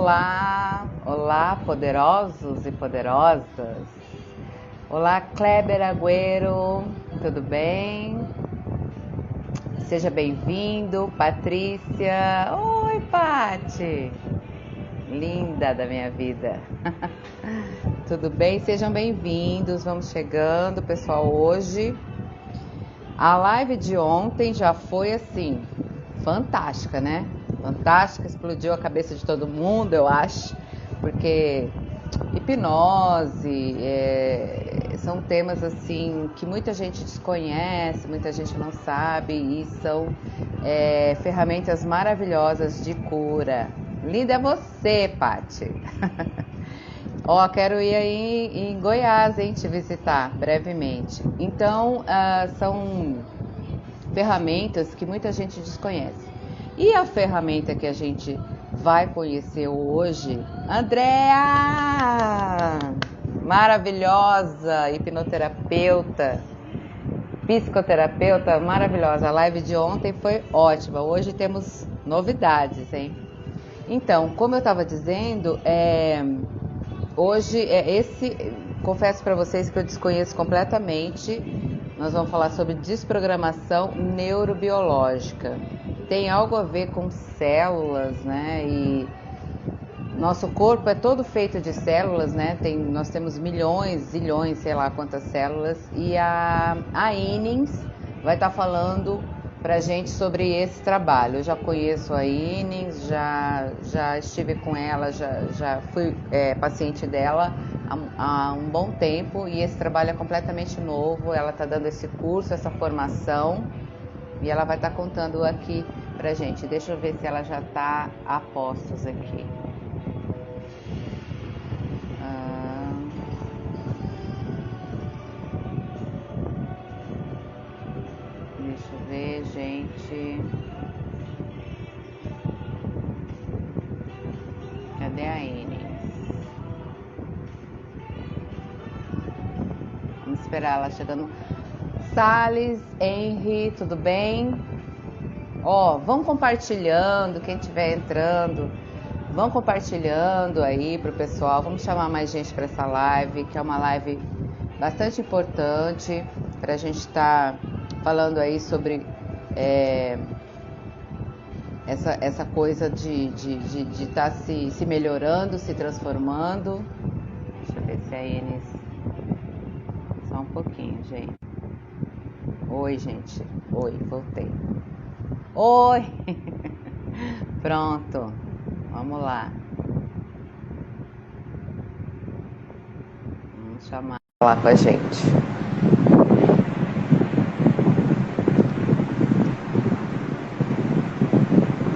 Olá, olá, poderosos e poderosas. Olá, Kleber Agüero, tudo bem? Seja bem-vindo, Patrícia. Oi, Pati, linda da minha vida. Tudo bem? Sejam bem-vindos, vamos chegando, pessoal. Hoje, a live de ontem já foi assim, fantástica, né? Fantástica, explodiu a cabeça de todo mundo, eu acho, porque hipnose, são temas assim que muita gente desconhece, muita gente não sabe, e são ferramentas maravilhosas de cura. Linda é você, Pati. Ó, quero ir aí em Goiás, hein, te visitar brevemente. Então, são ferramentas que muita gente desconhece. E a ferramenta que a gente vai conhecer hoje, Andréa, maravilhosa, hipnoterapeuta, psicoterapeuta maravilhosa. A live de ontem foi ótima. Hoje temos novidades, hein? Então, como eu estava dizendo, hoje confesso para vocês que eu desconheço completamente. Nós vamos falar sobre desprogramação neurobiológica. Tem algo a ver com células, né? E nosso corpo é todo feito de células, né? Nós temos milhões, zilhões, sei lá quantas células. E a Inens vai estar falando pra gente sobre esse trabalho. Eu já conheço a Inens, já estive com ela, já fui paciente dela há um bom tempo, e esse trabalho é completamente novo. Ela está dando esse curso, essa formação, e ela vai estar contando aqui pra gente. Deixa eu ver se ela já está a postos aqui. Deixa eu ver, gente. Cadê a Inês? Vamos esperar ela chegando. Salles, Henry, tudo bem? Ó, vão compartilhando, quem estiver entrando, vão compartilhando aí pro pessoal. Vamos chamar mais gente para essa live, que é uma live bastante importante para a gente estar falando aí sobre essa coisa de estar se melhorando, se transformando. Deixa eu ver se a Inês... Só um pouquinho, gente. Oi, gente. Oi, voltei. Oi! Pronto. Vamos lá. Vamos chamar ela com a gente.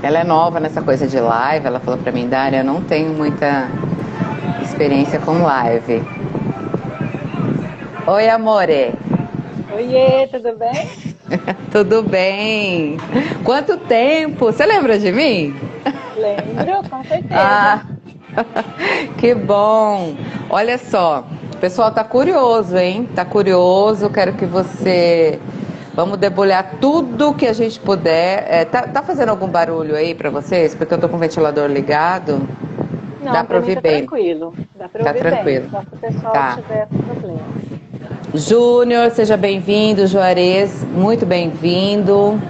Ela é nova nessa coisa de live. Ela falou pra mim, Dária, eu não tenho muita experiência com live. Oi, amore. Oiê, tudo bem? Tudo bem? Quanto tempo? Você lembra de mim? Lembro, com certeza. Ah, que bom. Olha só, o pessoal tá curioso, hein? Tá curioso, quero que você... Vamos debulhar tudo que a gente puder. Tá fazendo algum barulho aí pra vocês? Porque eu tô com o ventilador ligado. Não, Dá pra mim ouvir tá bem? tranquilo. Dá pra Tá ouvir tranquilo. bem, só se o pessoal Tá. tiver problema. Júnior, seja bem-vindo. Juarez, muito bem-vindo.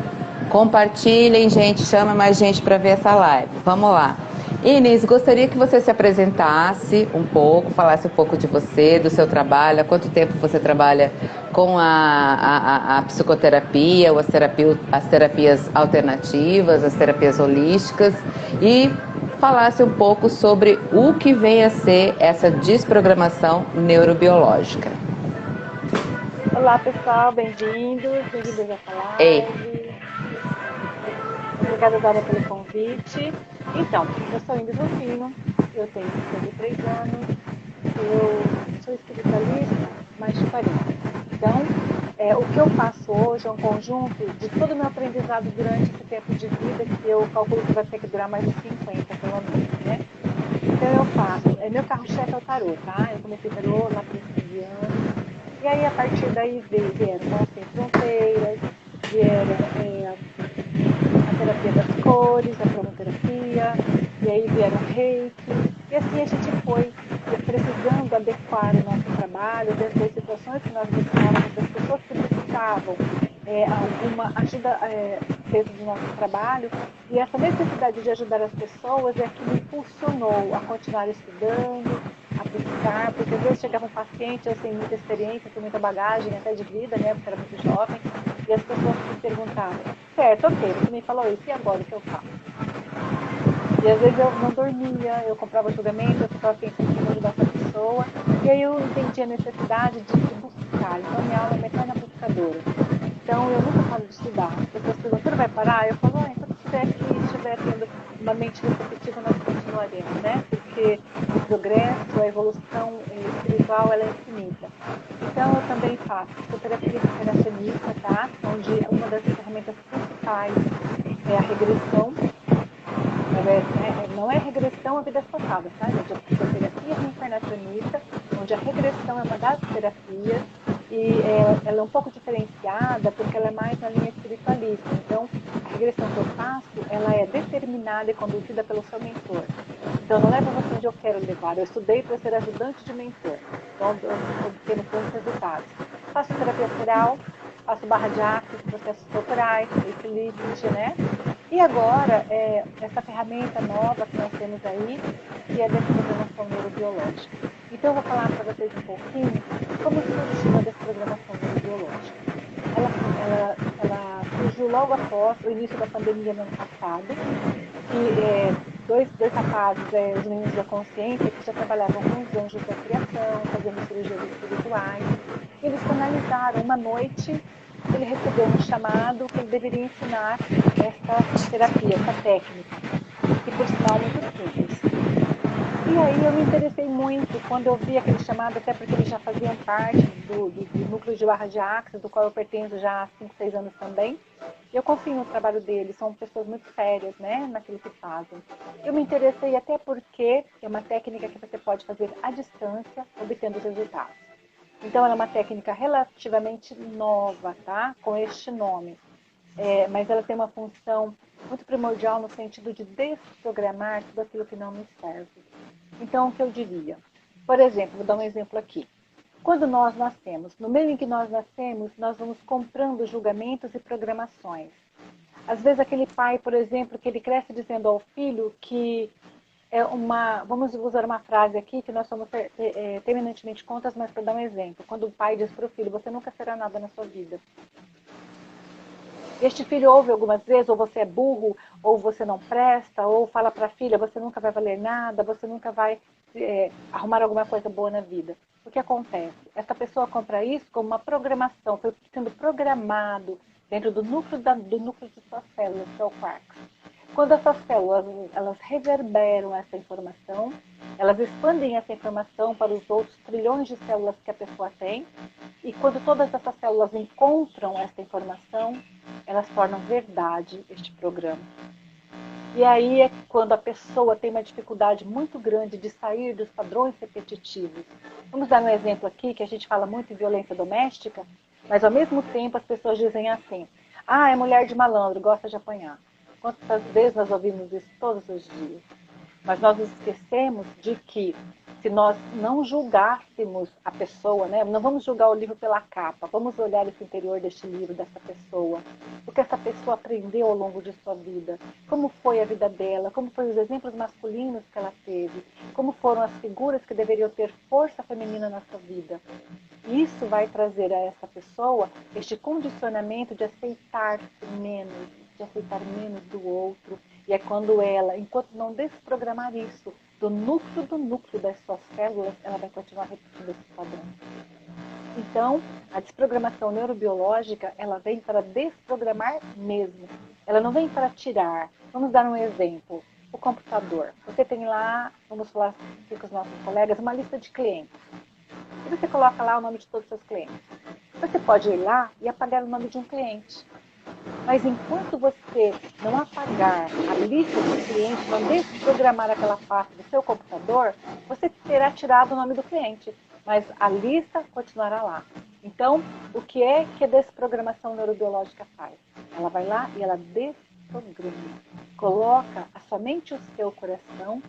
Compartilhem, gente, chama mais gente para ver essa live. Vamos lá. Inês, gostaria que você se apresentasse um pouco, falasse um pouco de você, do seu trabalho, há quanto tempo você trabalha com a psicoterapia, ou as terapias alternativas, as terapias holísticas, e falasse um pouco sobre o que vem a ser essa desprogramação neurobiológica. Olá, pessoal, bem-vindos essa live. Ei. Obrigada, Dária, pelo convite. Então, eu sou Inês Rufino, eu tenho 53 anos, eu sou espiritualista, mais de 40. Então, o que eu faço hoje é um conjunto de todo o meu aprendizado durante esse tempo de vida, que eu calculo que vai ter que durar mais de 50, pelo menos, né? Então, eu faço, meu carro-chefe é o tarô, tá? Eu comecei tarô lá por 15 anos, e aí, a partir daí, vieram Mãos Sem Fronteiras, vieram a terapia das cores, a cromoterapia, e aí vieram reiki, e assim a gente foi precisando adequar o nosso trabalho dentro das situações que nós buscávamos, das pessoas que buscavam alguma ajuda dentro do nosso trabalho, e essa necessidade de ajudar as pessoas é que me impulsionou a continuar estudando, a buscar, porque às vezes chegava um paciente, eu sem muita experiência, sem muita bagagem até de vida, né, porque era muito jovem, e as pessoas me perguntavam, certo, ok, você me falou isso, e agora o que eu faço? E às vezes eu não dormia, eu comprava julgamento, eu ficava pensando em como ajudar essa pessoa, e aí eu entendi a necessidade de buscar. Então, minha aula é eterna buscadora. Então, eu nunca paro de estudar. As pessoas perguntam, você vai parar? Eu falo, enquanto estiver tendo uma mente receptiva, nós continuaremos, né? Porque o progresso, a evolução espiritual, ela é infinita. Então, eu também faço psicoterapia recreacionista, tá? Onde uma das ferramentas principais é a regressão. Não é regressão a vidas passadas, tá? É a psicoterapia reencarnacionista, onde a regressão é uma das terapias e ela é um pouco diferenciada porque ela é mais na linha espiritualista. Então, a regressão que eu faço, ela é determinada e conduzida pelo seu mentor. Então, não leva você onde eu quero levar. Eu estudei para ser ajudante de mentor, então eu obtendo bons resultados. Faço terapia floral, faço barra de axis, processos corporais, facelift, né? E agora, essa ferramenta nova que nós temos aí, que é dessa programação neurobiológica. Então, eu vou falar para vocês um pouquinho como surgiu a desprogramação neurobiológica. Ela surgiu logo após o início da pandemia no ano passado, que dois rapazes, os meninos da consciência, que já trabalhavam com os anjos da criação, fazendo cirurgias espirituais, eles canalizaram uma noite. Ele recebeu um chamado que ele deveria ensinar essa terapia, essa técnica, que por sinal é muito simples. E aí eu me interessei muito quando eu vi aquele chamado, até porque eles já faziam parte do núcleo de barra de axis, do qual eu pertenço já há 5, 6 anos também. Eu confio no trabalho deles, são pessoas muito sérias, né, naquilo que fazem. Eu me interessei até porque é uma técnica que você pode fazer à distância, obtendo os resultados. Então, ela é uma técnica relativamente nova, tá? Com este nome. Mas ela tem uma função muito primordial no sentido de desprogramar tudo aquilo que não me serve. Então, o que eu diria? Por exemplo, vou dar um exemplo aqui. Quando nós nascemos, no meio em que nós nascemos, nós vamos comprando julgamentos e programações. Às vezes, aquele pai, por exemplo, que ele cresce dizendo ao filho que vamos usar uma frase aqui que nós somos terminantemente contas, mas para dar um exemplo. Quando o pai diz para o filho, você nunca será nada na sua vida. Este filho ouve algumas vezes, ou você é burro, ou você não presta, ou fala para a filha, você nunca vai valer nada, você nunca vai arrumar alguma coisa boa na vida. O que acontece? Essa pessoa compra isso como uma programação, foi sendo programado dentro do núcleo de suas células, que é o quark. Quando essas células elas reverberam essa informação, elas expandem essa informação para os outros trilhões de células que a pessoa tem, e quando todas essas células encontram essa informação, elas tornam verdade este programa. E aí é quando a pessoa tem uma dificuldade muito grande de sair dos padrões repetitivos. Vamos dar um exemplo aqui, que a gente fala muito em violência doméstica, mas ao mesmo tempo as pessoas dizem assim, é mulher de malandro, gosta de apanhar. Quantas vezes nós ouvimos isso todos os dias? Mas nós nos esquecemos de que se nós não julgássemos a pessoa, né? Não vamos julgar o livro pela capa, vamos olhar esse interior deste livro, dessa pessoa. O que essa pessoa aprendeu ao longo de sua vida, como foi a vida dela, como foram os exemplos masculinos que ela teve, como foram as figuras que deveriam ter força feminina na sua vida. Isso vai trazer a essa pessoa este condicionamento de aceitar-se menos, de aceitar menos do outro. E é quando ela, enquanto não desprogramar isso do núcleo das suas células, ela vai continuar repetindo esses padrões. Então, a desprogramação neurobiológica, ela vem para desprogramar mesmo. Ela não vem para tirar. Vamos dar um exemplo. O computador. Você tem lá, vamos falar aqui com os nossos colegas, uma lista de clientes. E você coloca lá o nome de todos os seus clientes. Você pode ir lá e apagar o nome de um cliente. Mas enquanto você não apagar a lista de clientes, não desprogramar aquela parte do seu computador, você terá tirado o nome do cliente, mas a lista continuará lá. Então, o que a desprogramação neurobiológica faz? Ela vai lá e ela desprograma desprograma. Coloca somente o seu coração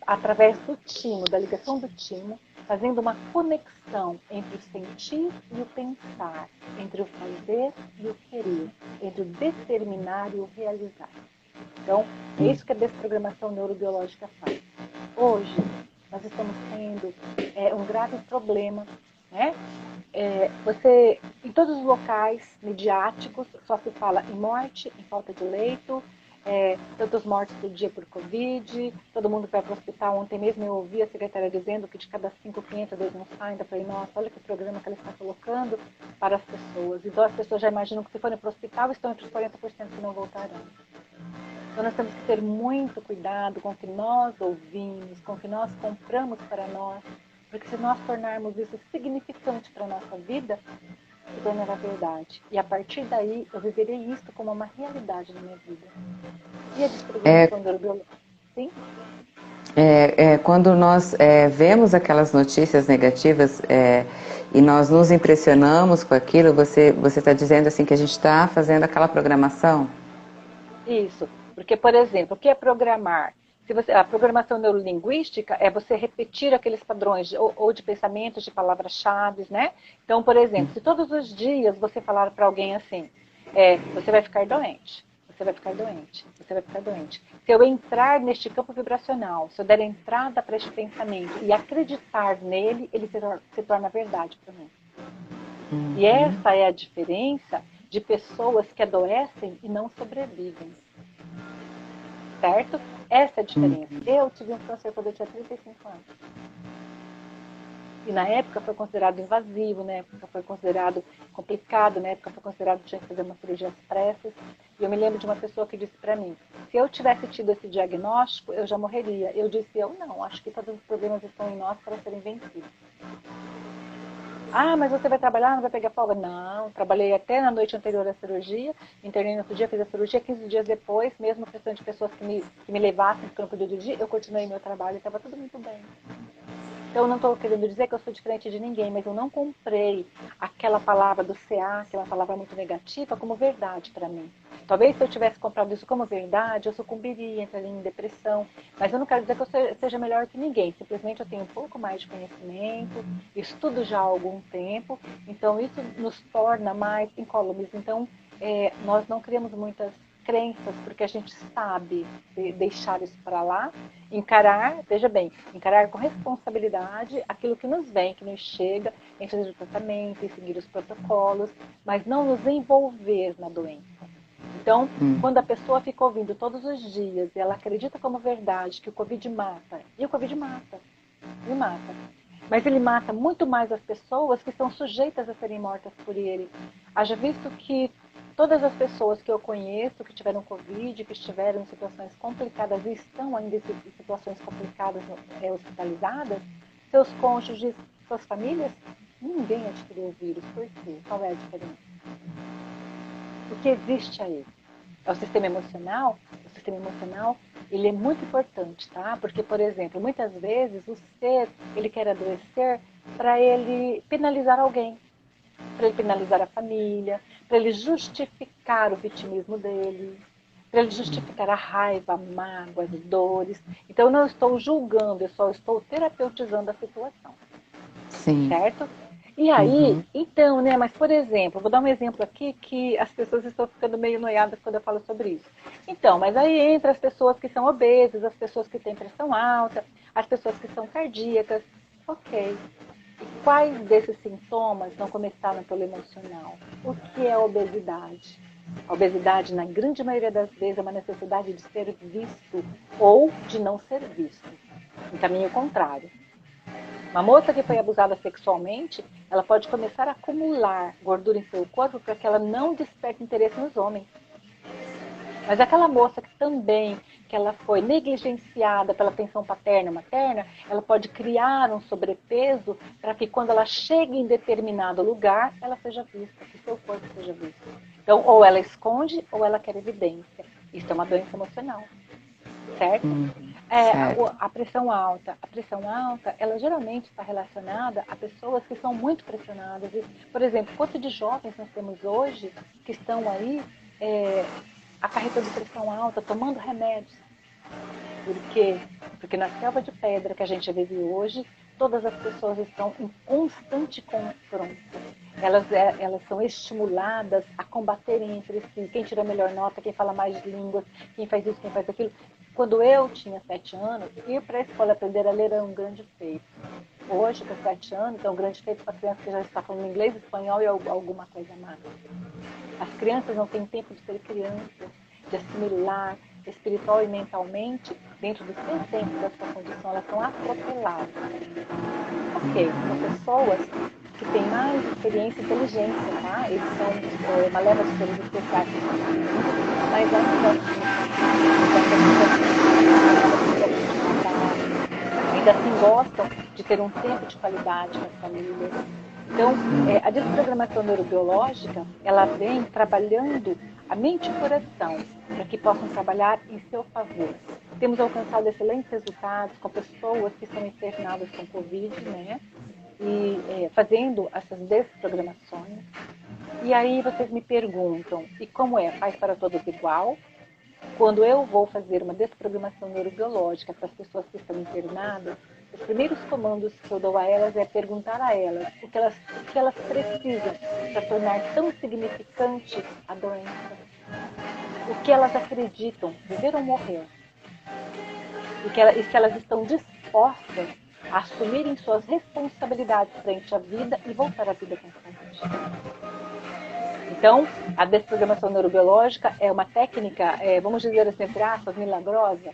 através do timo, da ligação do timo, fazendo uma conexão entre o sentir e o pensar, entre o fazer e o querer, entre o determinar e o realizar. Então, é isso que a desprogramação neurobiológica faz. Hoje, nós estamos tendo um grave problema, né? Você, em todos os locais midiáticos, só se fala em morte, em falta de leito, tantas mortes por dia por Covid, todo mundo vai para o hospital. Ontem mesmo eu ouvi a secretária dizendo que de cada 5 clientes, 2 não saem. Eu falei, nossa, olha que programa que ela está colocando para as pessoas. Então as pessoas já imaginam que se forem para o hospital, estão entre os 40% que não voltarão. Então nós temos que ter muito cuidado com o que nós ouvimos, com o que nós compramos para nós, porque se nós tornarmos isso significante para a nossa vida, se tornará verdade. E a partir daí, eu viverei isso como uma realidade na minha vida. E a desprogramação neurobiológica? Sim? Quando nós vemos aquelas notícias negativas e nós nos impressionamos com aquilo, você está dizendo assim que a gente está fazendo aquela programação? Isso. Porque, por exemplo, o que é programar? A programação neurolinguística é você repetir aqueles padrões ou de pensamentos, de palavras-chave, né? Então, por exemplo, se todos os dias você falar para alguém assim, você vai ficar doente, você vai ficar doente, você vai ficar doente. Se eu entrar neste campo vibracional, se eu der entrada para este pensamento e acreditar nele, ele se torna verdade para mim. E essa é a diferença de pessoas que adoecem e não sobrevivem. Certo? Essa é a diferença. Eu tive um câncer quando eu tinha 35 anos. E na época foi considerado invasivo, na época foi considerado complicado, na época foi considerado que tinha que fazer uma cirurgia às pressas. E eu me lembro de uma pessoa que disse para mim, se eu tivesse tido esse diagnóstico, eu já morreria. Eu disse, eu não, acho que todos os problemas estão em nós para serem vencidos. Ah, mas você vai trabalhar, não vai pegar folga? Não, trabalhei até na noite anterior à cirurgia, internei no outro dia, fiz a cirurgia, 15 dias depois, mesmo precisando de pessoas que me levassem, porque eu não podia dirigir, eu continuei meu trabalho e estava tudo muito bem. Então, eu não estou querendo dizer que eu sou diferente de ninguém, mas eu não comprei aquela palavra do CA, que é uma palavra muito negativa, como verdade para mim. Talvez se eu tivesse comprado isso como verdade, eu sucumbiria, entraria em depressão. Mas eu não quero dizer que eu seja melhor que ninguém. Simplesmente eu tenho um pouco mais de conhecimento, estudo já há algum tempo. Então isso nos torna mais incólumes. Então nós não criamos muitas crenças, porque a gente sabe deixar isso para lá, encarar, veja bem, encarar com responsabilidade aquilo que nos vem, que nos chega, em fazer o tratamento, em seguir os protocolos, mas não nos envolver na doença. Então, quando a pessoa fica ouvindo todos os dias e ela acredita como verdade que o Covid mata, e o Covid mata, ele mata. Mas ele mata muito mais as pessoas que são sujeitas a serem mortas por ele. Haja visto que todas as pessoas que eu conheço que tiveram Covid, que estiveram em situações complicadas e estão ainda em situações complicadas, hospitalizadas, seus cônjuges, suas famílias, ninguém adquiriu o vírus. Por quê? Qual é a diferença? O que existe aí? É o sistema emocional? O sistema emocional, ele é muito importante, tá? Porque, por exemplo, muitas vezes o ser, ele quer adoecer para ele penalizar alguém, para ele penalizar a família, para ele justificar o vitimismo dele, para ele justificar a raiva, a mágoa, as dores. Então, eu não estou julgando, eu só estou terapeutizando a situação. Sim. Certo? E aí, então, né, mas por exemplo, vou dar um exemplo aqui que as pessoas estão ficando meio noiadas quando eu falo sobre isso. Então, mas aí entra as pessoas que são obesas, as pessoas que têm pressão alta, as pessoas que são cardíacas. Ok. E quais desses sintomas não começaram pelo emocional? O que é a obesidade? A obesidade, na grande maioria das vezes, é uma necessidade de ser visto ou de não ser visto. Em caminho contrário. Uma moça que foi abusada sexualmente, ela pode começar a acumular gordura em seu corpo para que ela não desperte interesse nos homens. Mas aquela moça que ela foi negligenciada pela atenção paterna e materna, ela pode criar um sobrepeso para que quando ela chegue em determinado lugar, ela seja vista, que seu corpo seja visto. Então, ou ela esconde ou ela quer evidência. Isso é uma doença emocional. Certo? Certo. A pressão alta. A pressão alta, ela geralmente está relacionada a pessoas que são muito pressionadas. Por exemplo, quanto de jovens nós temos hoje que estão aí acarretando pressão alta, tomando remédios. Por quê? Porque na selva de pedra que a gente vive hoje, todas as pessoas estão em constante confronto. Elas são estimuladas a combaterem entre si. Quem tira a melhor nota, quem fala mais línguas, quem faz isso, quem faz aquilo. Quando eu tinha 7 anos, ir para a escola aprender a ler era um grande feito. Hoje, com 7 anos, é um grande feito para a criança que já está falando inglês, espanhol e alguma coisa mais. As crianças não têm tempo de ser crianças, de assimilar espiritual e mentalmente, dentro do seu tempo, da sua condição, elas são atropeladas. Ok, são pessoas que têm mais experiência e inteligência, tá? Eles são uma leva de seres especiais, mas ainda assim gostam de ter um tempo de qualidade com as famílias. Então, a desprogramação neurobiológica, ela vem trabalhando a mente e o coração para que possam trabalhar em seu favor. Temos alcançado excelentes resultados com pessoas que são internadas com Covid, né? E fazendo essas desprogramações. E aí vocês me perguntam, e como é? Faz para todos igual? Quando eu vou fazer uma desprogramação neurobiológica para as pessoas que estão internadas, os primeiros comandos que eu dou a elas é perguntar a elas o que elas precisam para tornar tão significante a doença. O que elas acreditam, viver ou morrer. E se elas estão dispostas a assumirem suas responsabilidades frente à vida e voltar à vida com saúde. Então, a desprogramação neurobiológica é uma técnica, vamos dizer assim, entre aspas, milagrosa?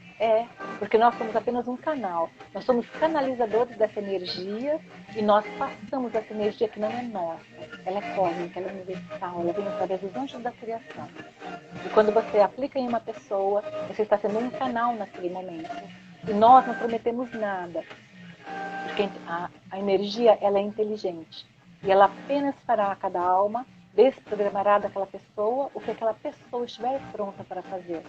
Porque nós somos apenas um canal. Nós somos canalizadores dessa energia e nós passamos essa energia que não é nossa. Ela é cósmica, ela é universal, ela vem através dos anjos da criação. E quando você aplica em uma pessoa, você está sendo um canal naquele momento. E nós não prometemos nada. Porque a energia, ela é inteligente. E ela apenas fará a cada alma, desprogramará daquela pessoa o que aquela pessoa estiver pronta para fazer.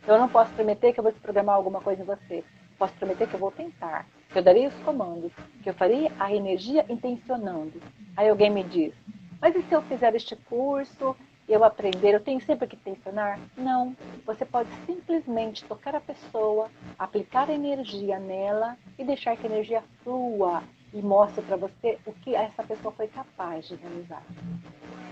Então, eu não posso prometer que eu vou desprogramar alguma coisa em você. Posso prometer que eu vou tentar, que eu darei os comandos, que eu farei a energia intencionando. Aí alguém me diz, mas e se eu fizer este curso, eu aprender, eu tenho sempre que tensionar? Não. Você pode simplesmente tocar a pessoa, aplicar energia nela e deixar que a energia flua e mostre para você o que essa pessoa foi capaz de realizar.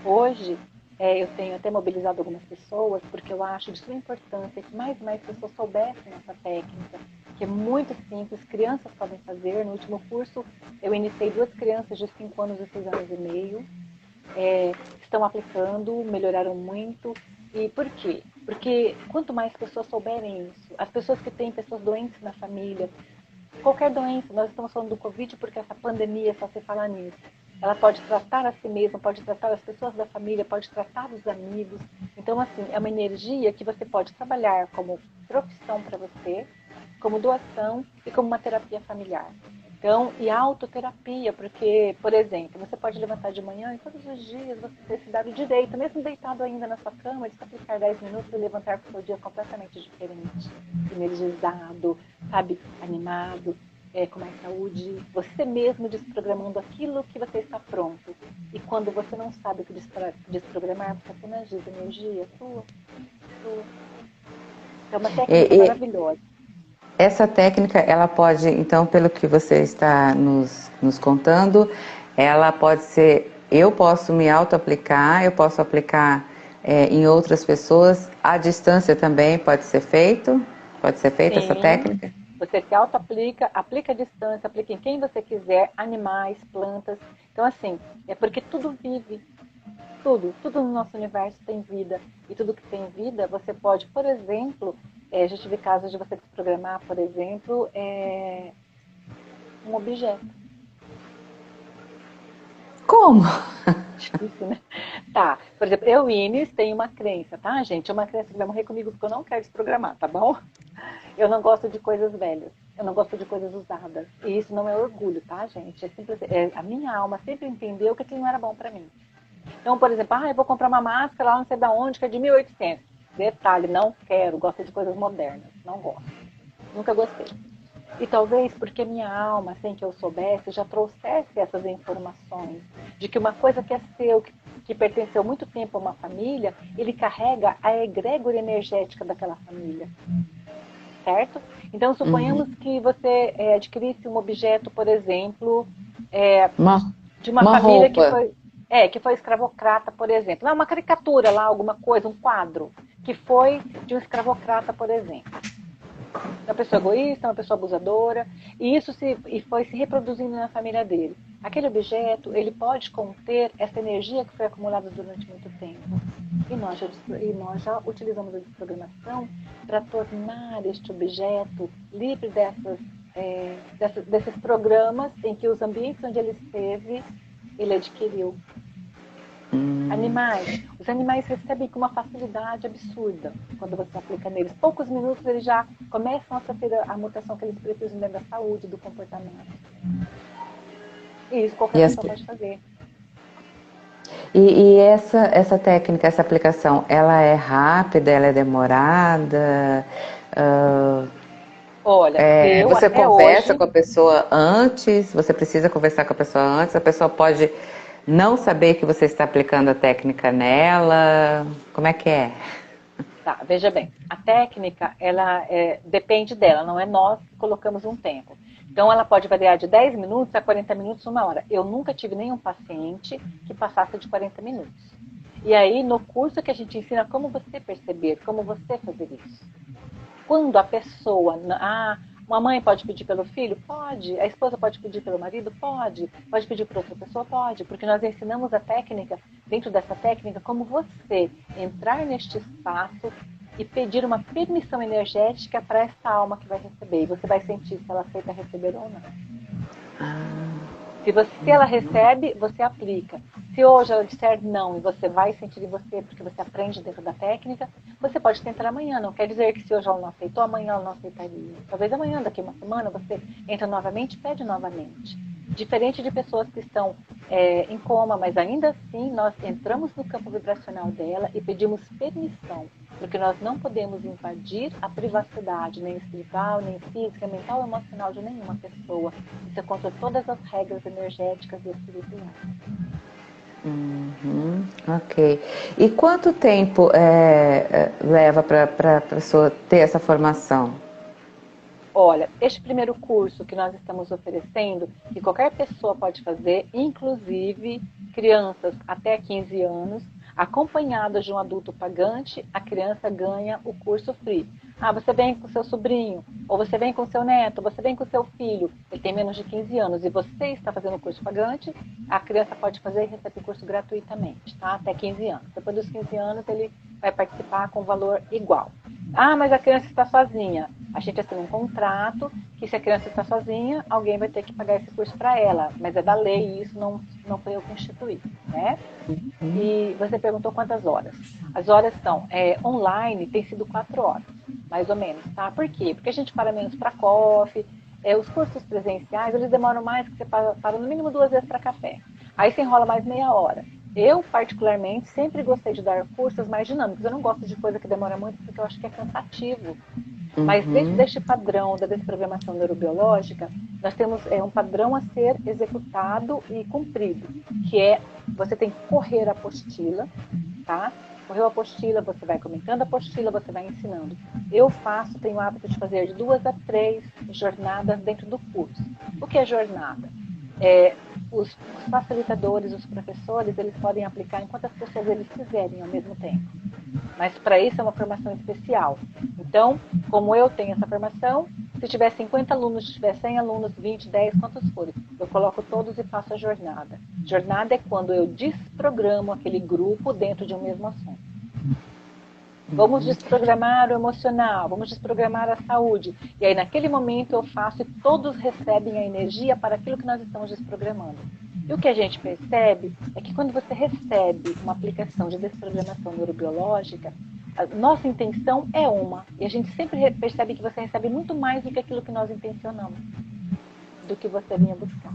Hoje, eu tenho até mobilizado algumas pessoas, porque eu acho de sua importância que mais e mais pessoas soubessem essa técnica, que é muito simples, crianças podem fazer. No último curso, eu iniciei 2 crianças de 5 anos e 6 anos e meio, estão aplicando, melhoraram muito. E por quê? Porque quanto mais pessoas souberem isso, as pessoas que têm pessoas doentes na família, qualquer doença, nós estamos falando do Covid porque essa pandemia só se fala nisso. Ela pode tratar a si mesma, pode tratar as pessoas da família, pode tratar os amigos. Então, assim, é uma energia que você pode trabalhar como profissão para você, como doação e como uma terapia familiar. Então, e a autoterapia, porque, por exemplo, você pode levantar de manhã e todos os dias você se dar o direito, mesmo deitado ainda na sua cama, de se aplicar 10 minutos e levantar com o seu dia completamente diferente, energizado, sabe, animado, com mais saúde, você mesmo desprogramando aquilo que você está pronto. E quando você não sabe o que desprogramar, você apenas diz energia, tua. É uma técnica maravilhosa. Essa técnica, ela pode, então, pelo que você está nos contando, ela pode ser, eu posso me auto-aplicar, eu posso aplicar em outras pessoas, à distância também pode ser feita Sim, essa técnica? você se auto-aplica, aplica à distância, aplica em quem você quiser, animais, plantas. Então, assim, é porque tudo vive. Tudo no nosso universo tem vida. E tudo que tem vida, você pode, por exemplo, já tive casos de você desprogramar, por exemplo, um objeto. Como? Difícil, né? Tá, por exemplo, eu, Inês, tenho uma crença, tá, gente? Uma crença que vai morrer comigo porque eu não quero desprogramar, tá bom? Eu não gosto de coisas velhas. Eu não gosto de coisas usadas. E isso não é orgulho, tá, gente? A minha alma sempre entendeu que aquilo não era bom pra mim. Então, por exemplo, eu vou comprar uma máscara lá não sei de onde, que é de 1800. Detalhe, não quero, gosto de coisas modernas. Não gosto. Nunca gostei. E talvez porque minha alma, sem que eu soubesse, já trouxesse essas informações de que uma coisa que é seu, que pertenceu muito tempo a uma família, ele carrega a egrégora energética daquela família. Certo? Então, suponhamos que você adquirisse um objeto, por exemplo, de uma família roupa. que foi escravocrata, por exemplo. Não, uma caricatura lá, alguma coisa, um quadro, que foi de um escravocrata, por exemplo. Uma pessoa egoísta, uma pessoa abusadora, e isso foi se reproduzindo na família dele. Aquele objeto, ele pode conter essa energia que foi acumulada durante muito tempo. E nós já utilizamos a desprogramação para tornar este objeto livre desses programas em que os ambientes onde ele esteve, ele adquiriu. Animais. Os animais recebem com uma facilidade absurda quando você aplica neles. Poucos minutos eles já começam a sofrer a mutação que eles precisam dentro da saúde, do comportamento. E isso qualquer pessoa pode fazer. E essa técnica, essa aplicação, ela é rápida, ela é demorada? Olha, você conversa com a pessoa antes? Você precisa conversar com a pessoa antes? A pessoa pode não saber que você está aplicando a técnica nela? Como é que é? Tá, veja bem, a técnica, ela depende dela, não é nós que colocamos um tempo. Então, ela pode variar de 10 minutos a 40 minutos, 1 hora. Eu nunca tive nenhum paciente que passasse de 40 minutos. E aí, no curso que a gente ensina como você perceber, como você fazer isso. Quando a pessoa... uma mãe pode pedir pelo filho? Pode. A esposa pode pedir pelo marido? Pode. Pode pedir para outra pessoa? Pode. Porque nós ensinamos a técnica, dentro dessa técnica, como você entrar neste espaço e pedir uma permissão energética para essa alma que vai receber. E você vai sentir se ela aceita receber ou não. Se ela recebe, você aplica. Se hoje ela disser não e você vai sentir em você, porque você aprende dentro da técnica, você pode tentar amanhã. Não quer dizer que se hoje ela não aceitou, amanhã ela não aceitaria. Talvez amanhã, daqui a uma semana, você entra novamente e pede novamente. Diferente de pessoas que estão em coma, mas ainda assim nós entramos no campo vibracional dela e pedimos permissão, porque nós não podemos invadir a privacidade, nem espiritual, nem física, mental ou emocional de nenhuma pessoa. Isso é contra todas as regras energéticas e espirituais. Ok. E quanto tempo leva para a pessoa ter essa formação? Olha, este primeiro curso que nós estamos oferecendo, que qualquer pessoa pode fazer, inclusive crianças até 15 anos, acompanhadas de um adulto pagante, a criança ganha o curso free. Você vem com seu sobrinho, ou você vem com seu neto, ou você vem com seu filho, ele tem menos de 15 anos e você está fazendo o curso pagante, a criança pode fazer e receber o curso gratuitamente, tá? Até 15 anos. Depois dos 15 anos, ele vai participar com valor igual. Mas a criança está sozinha. A gente assina um contrato que se a criança está sozinha, alguém vai ter que pagar esse curso para ela. Mas é da lei e isso não foi eu que instituí, né? E você perguntou quantas horas. As horas são, online tem sido 4 horas, mais ou menos, tá? Por quê? Porque a gente para menos para coffee. Os cursos presenciais, eles demoram mais, que você para no mínimo 2 vezes para café. Aí você enrola mais meia hora. Eu, particularmente, sempre gostei de dar cursos mais dinâmicos. Eu não gosto de coisa que demora muito, porque eu acho que é cansativo. Mas dentro deste padrão da desprogramação neurobiológica, nós temos um padrão a ser executado e cumprido, que é, você tem que correr a apostila, tá? Correu a apostila, você vai comentando a apostila, você vai ensinando. Eu tenho o hábito de fazer de 2 a 3 jornadas dentro do curso. O que é jornada? Os facilitadores, os professores, eles podem aplicar em quantas pessoas eles quiserem ao mesmo tempo. Mas para isso é uma formação especial. Então, como eu tenho essa formação, se tiver 50 alunos, se tiver 100 alunos, 20, 10, quantos forem, eu coloco todos e faço a jornada. Jornada é quando eu desprogramo aquele grupo dentro de um mesmo assunto. Vamos desprogramar o emocional, vamos desprogramar a saúde. E aí, naquele momento, eu faço e todos recebem a energia para aquilo que nós estamos desprogramando. E o que a gente percebe é que quando você recebe uma aplicação de desprogramação neurobiológica, a nossa intenção é uma. E a gente sempre percebe que você recebe muito mais do que aquilo que nós intencionamos, do que você vinha buscar.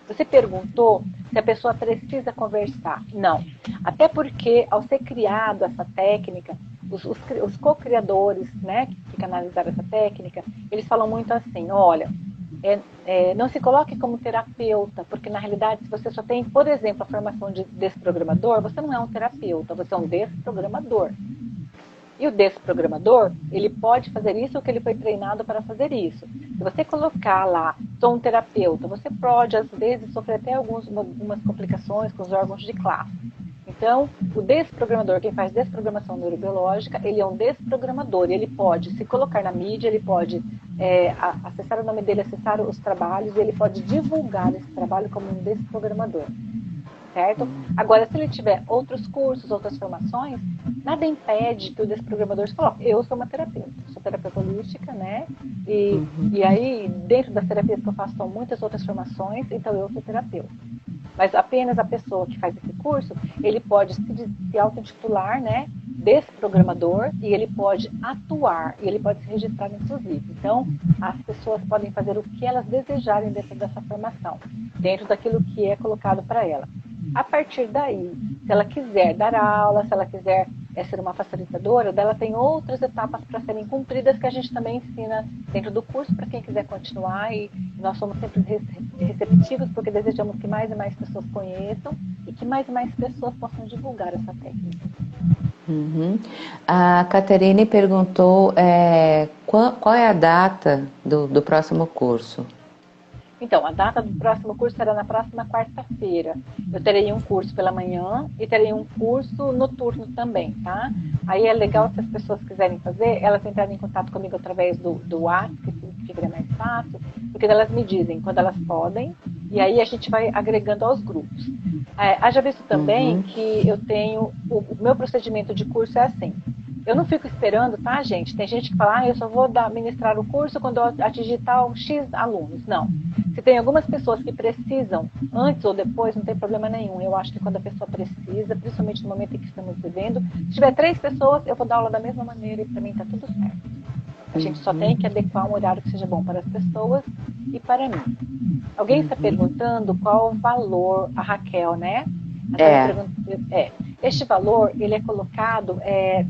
Você perguntou se a pessoa precisa conversar. Não. Até porque, ao ser criado essa técnica, os co-criadores, né, que canalizaram essa técnica, eles falam muito assim, olha, não se coloque como terapeuta, porque na realidade, se você só tem, por exemplo, a formação de desprogramador, você não é um terapeuta, você é um desprogramador. E o desprogramador, ele pode fazer isso porque ele foi treinado para fazer isso. Se você colocar lá, sou um terapeuta, você pode, às vezes, sofrer até algumas complicações com os órgãos de classe. Então, o desprogramador, quem faz desprogramação neurobiológica, ele é um desprogramador. Ele pode se colocar na mídia, ele pode acessar o nome dele, acessar os trabalhos, e ele pode divulgar esse trabalho como um desprogramador. Certo? Agora, se ele tiver outros cursos, outras formações, nada impede que o desprogramador se coloque. Eu sou uma terapeuta, sou terapeuta holística, né? E aí, dentro das terapias que eu faço, são muitas outras formações, então eu sou terapeuta. Mas apenas a pessoa que faz esse curso, ele pode se auto-intitular, né, desprogramador, e ele pode atuar, e ele pode se registrar, inclusive. Então, as pessoas podem fazer o que elas desejarem dentro dessa formação, dentro daquilo que é colocado para ela. A partir daí, se ela quiser dar aula, se ela quiser ser uma facilitadora, ela tem outras etapas para serem cumpridas que a gente também ensina dentro do curso para quem quiser continuar, e nós somos sempre receptivos porque desejamos que mais e mais pessoas conheçam e que mais e mais pessoas possam divulgar essa técnica. A Caterine perguntou qual é a data do próximo curso? Então, a data do próximo curso será na próxima quarta-feira. Eu terei um curso pela manhã e terei um curso noturno também, tá? Aí é legal, se as pessoas quiserem fazer, elas entrarem em contato comigo através do WhatsApp, que fica mais fácil, porque elas me dizem quando elas podem, e aí a gente vai agregando aos grupos. Haja visto também que eu tenho, o meu procedimento de curso é assim. Eu não fico esperando, tá, gente? Tem gente que fala, eu só vou ministrar o curso quando eu atingir tal X alunos. Não. Se tem algumas pessoas que precisam, antes ou depois, não tem problema nenhum. Eu acho que quando a pessoa precisa, principalmente no momento em que estamos vivendo, se tiver 3 pessoas, eu vou dar aula da mesma maneira e para mim está tudo certo. A gente só tem que adequar um horário que seja bom para as pessoas e para mim. Alguém está perguntando qual o valor, a Raquel, né? Este valor, ele é colocado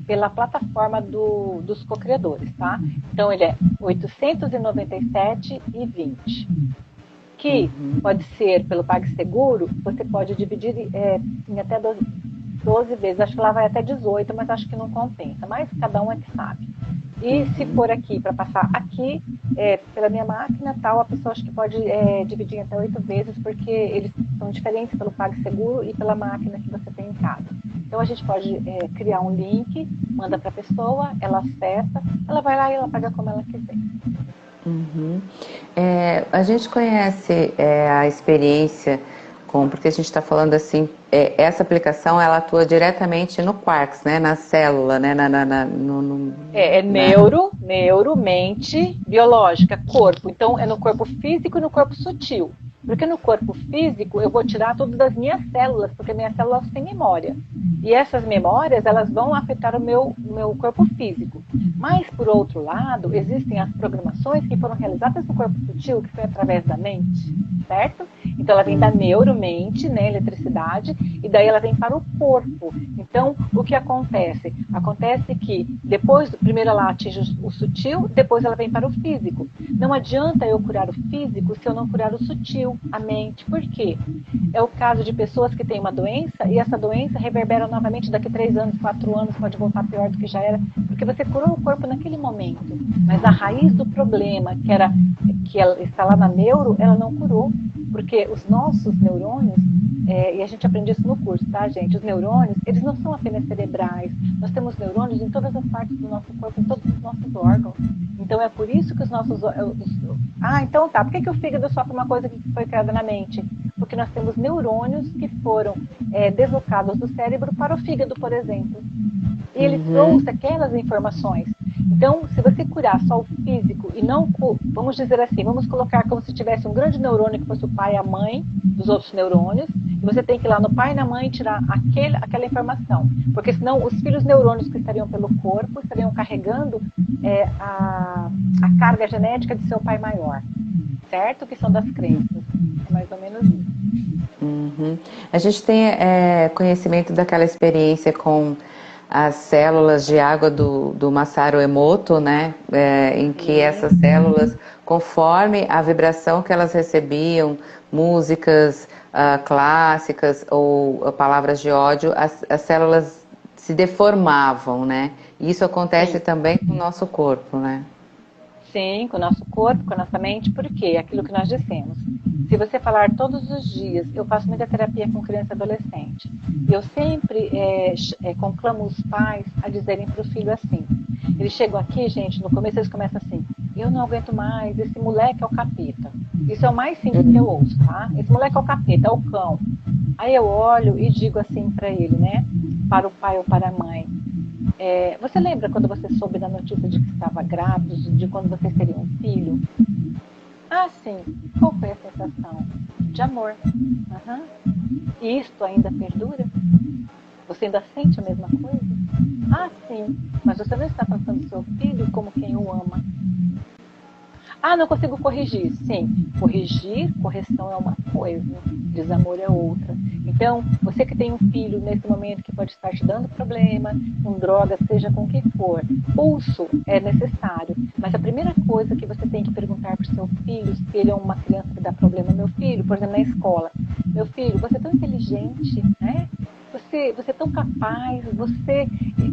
pela plataforma dos co-criadores, tá? Então, ele é R$ 897,20. Que pode ser pelo PagSeguro, você pode dividir em até 12 vezes. Acho que lá vai até 18, mas acho que não compensa. Mas cada um é que sabe. E se for aqui, para passar aqui, pela minha máquina, tal, a pessoa acho que pode dividir em até 8 vezes, porque eles são diferentes pelo PagSeguro e pela máquina que você tem em casa. Então, a gente pode criar um link, manda para a pessoa, ela acessa, ela vai lá e ela paga como ela quiser. A gente conhece a experiência porque a gente está falando assim, essa aplicação ela atua diretamente no quarks, né, na célula, né, neuro, mente, biológica, corpo. Então é no corpo físico e no corpo sutil. Porque no corpo físico eu vou tirar tudo das minhas células, porque minhas células têm memória. E essas memórias, elas vão afetar o meu corpo físico. Mas, por outro lado, existem as programações que foram realizadas no corpo sutil, que foi através da mente, certo? Então, ela vem da neuromente, né, eletricidade, e daí ela vem para o corpo. Então, o que acontece? Acontece que depois, primeiro ela atinge o sutil, depois ela vem para o físico. Não adianta eu curar o físico se eu não curar o sutil, a mente. Por quê? É o caso de pessoas que têm uma doença e essa doença reverbera novamente daqui 3 anos, 4 anos, pode voltar pior do que já era, porque você curou o corpo naquele momento. Mas a raiz do problema, que ela está lá na neuro, ela não curou. Porque os nossos neurônios, e a gente aprende isso no curso, tá, gente? Os neurônios, eles não são apenas cerebrais. Nós temos neurônios em todas as partes do nosso corpo, em todos os nossos órgãos. Então, é por isso que os nossos... então tá. Por que o fígado sofre uma coisa que foi criada na mente? Porque nós temos neurônios que foram deslocados do cérebro para o fígado, por exemplo. E ele trouxe aquelas informações. Então, se você curar só o físico e não, vamos dizer assim, vamos colocar como se tivesse um grande neurônio que fosse o pai e a mãe dos outros neurônios, e você tem que ir lá no pai e na mãe tirar aquela informação. Porque senão os filhos neurônios que estariam pelo corpo estariam carregando a carga genética de seu pai maior. Certo? Que são das crenças. É mais ou menos isso. A gente tem conhecimento daquela experiência com as células de água do Masaru Emoto, né? Em que essas células, conforme a vibração que elas recebiam, músicas clássicas ou palavras de ódio, as células se deformavam, né? E isso acontece também com o nosso corpo, né? Sim, com o nosso corpo, com a nossa mente, porque aquilo que nós dissemos. Se você falar todos os dias, eu faço muita terapia com criança e adolescente, eu sempre conclamo os pais a dizerem para o filho assim. Eles chegam aqui, gente, no começo eles começam assim: eu não aguento mais, esse moleque é o capeta. Isso é o mais simples que eu ouço, tá? Esse moleque é o capeta, é o cão. Aí eu olho e digo assim para ele, né? Para o pai ou para a mãe. Você lembra quando você soube da notícia de que estava grávida, de quando você teria um filho? Ah, sim. Qual foi a sensação? De amor. Uhum. E isto ainda perdura? Você ainda sente a mesma coisa? Ah, sim. Mas você não está tratando do seu filho como quem o ama. Ah, não consigo corrigir. Sim, correção é uma coisa, desamor é outra. Então, você que tem um filho nesse momento que pode estar te dando problema, com drogas, seja com o que for, pulso é necessário. Mas a primeira coisa que você tem que perguntar para o seu filho, se ele é uma criança que dá problema, meu filho, por exemplo, na escola, meu filho, você é tão inteligente, né? Você é tão capaz,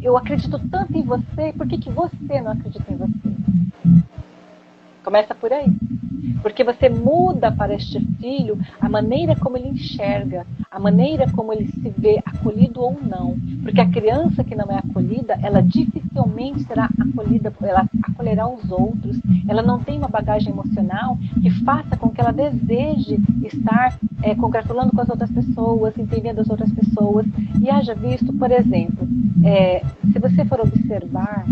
eu acredito tanto em você, por que você não acredita em você? Começa por aí. Porque você muda para este filho a maneira como ele enxerga, a maneira como ele se vê acolhido ou não. Porque a criança que não é acolhida, ela dificilmente será acolhida, ela acolherá os outros. Ela não tem uma bagagem emocional que faça com que ela deseje estar congratulando com as outras pessoas, entendendo as outras pessoas. E haja visto, por exemplo, se você for observar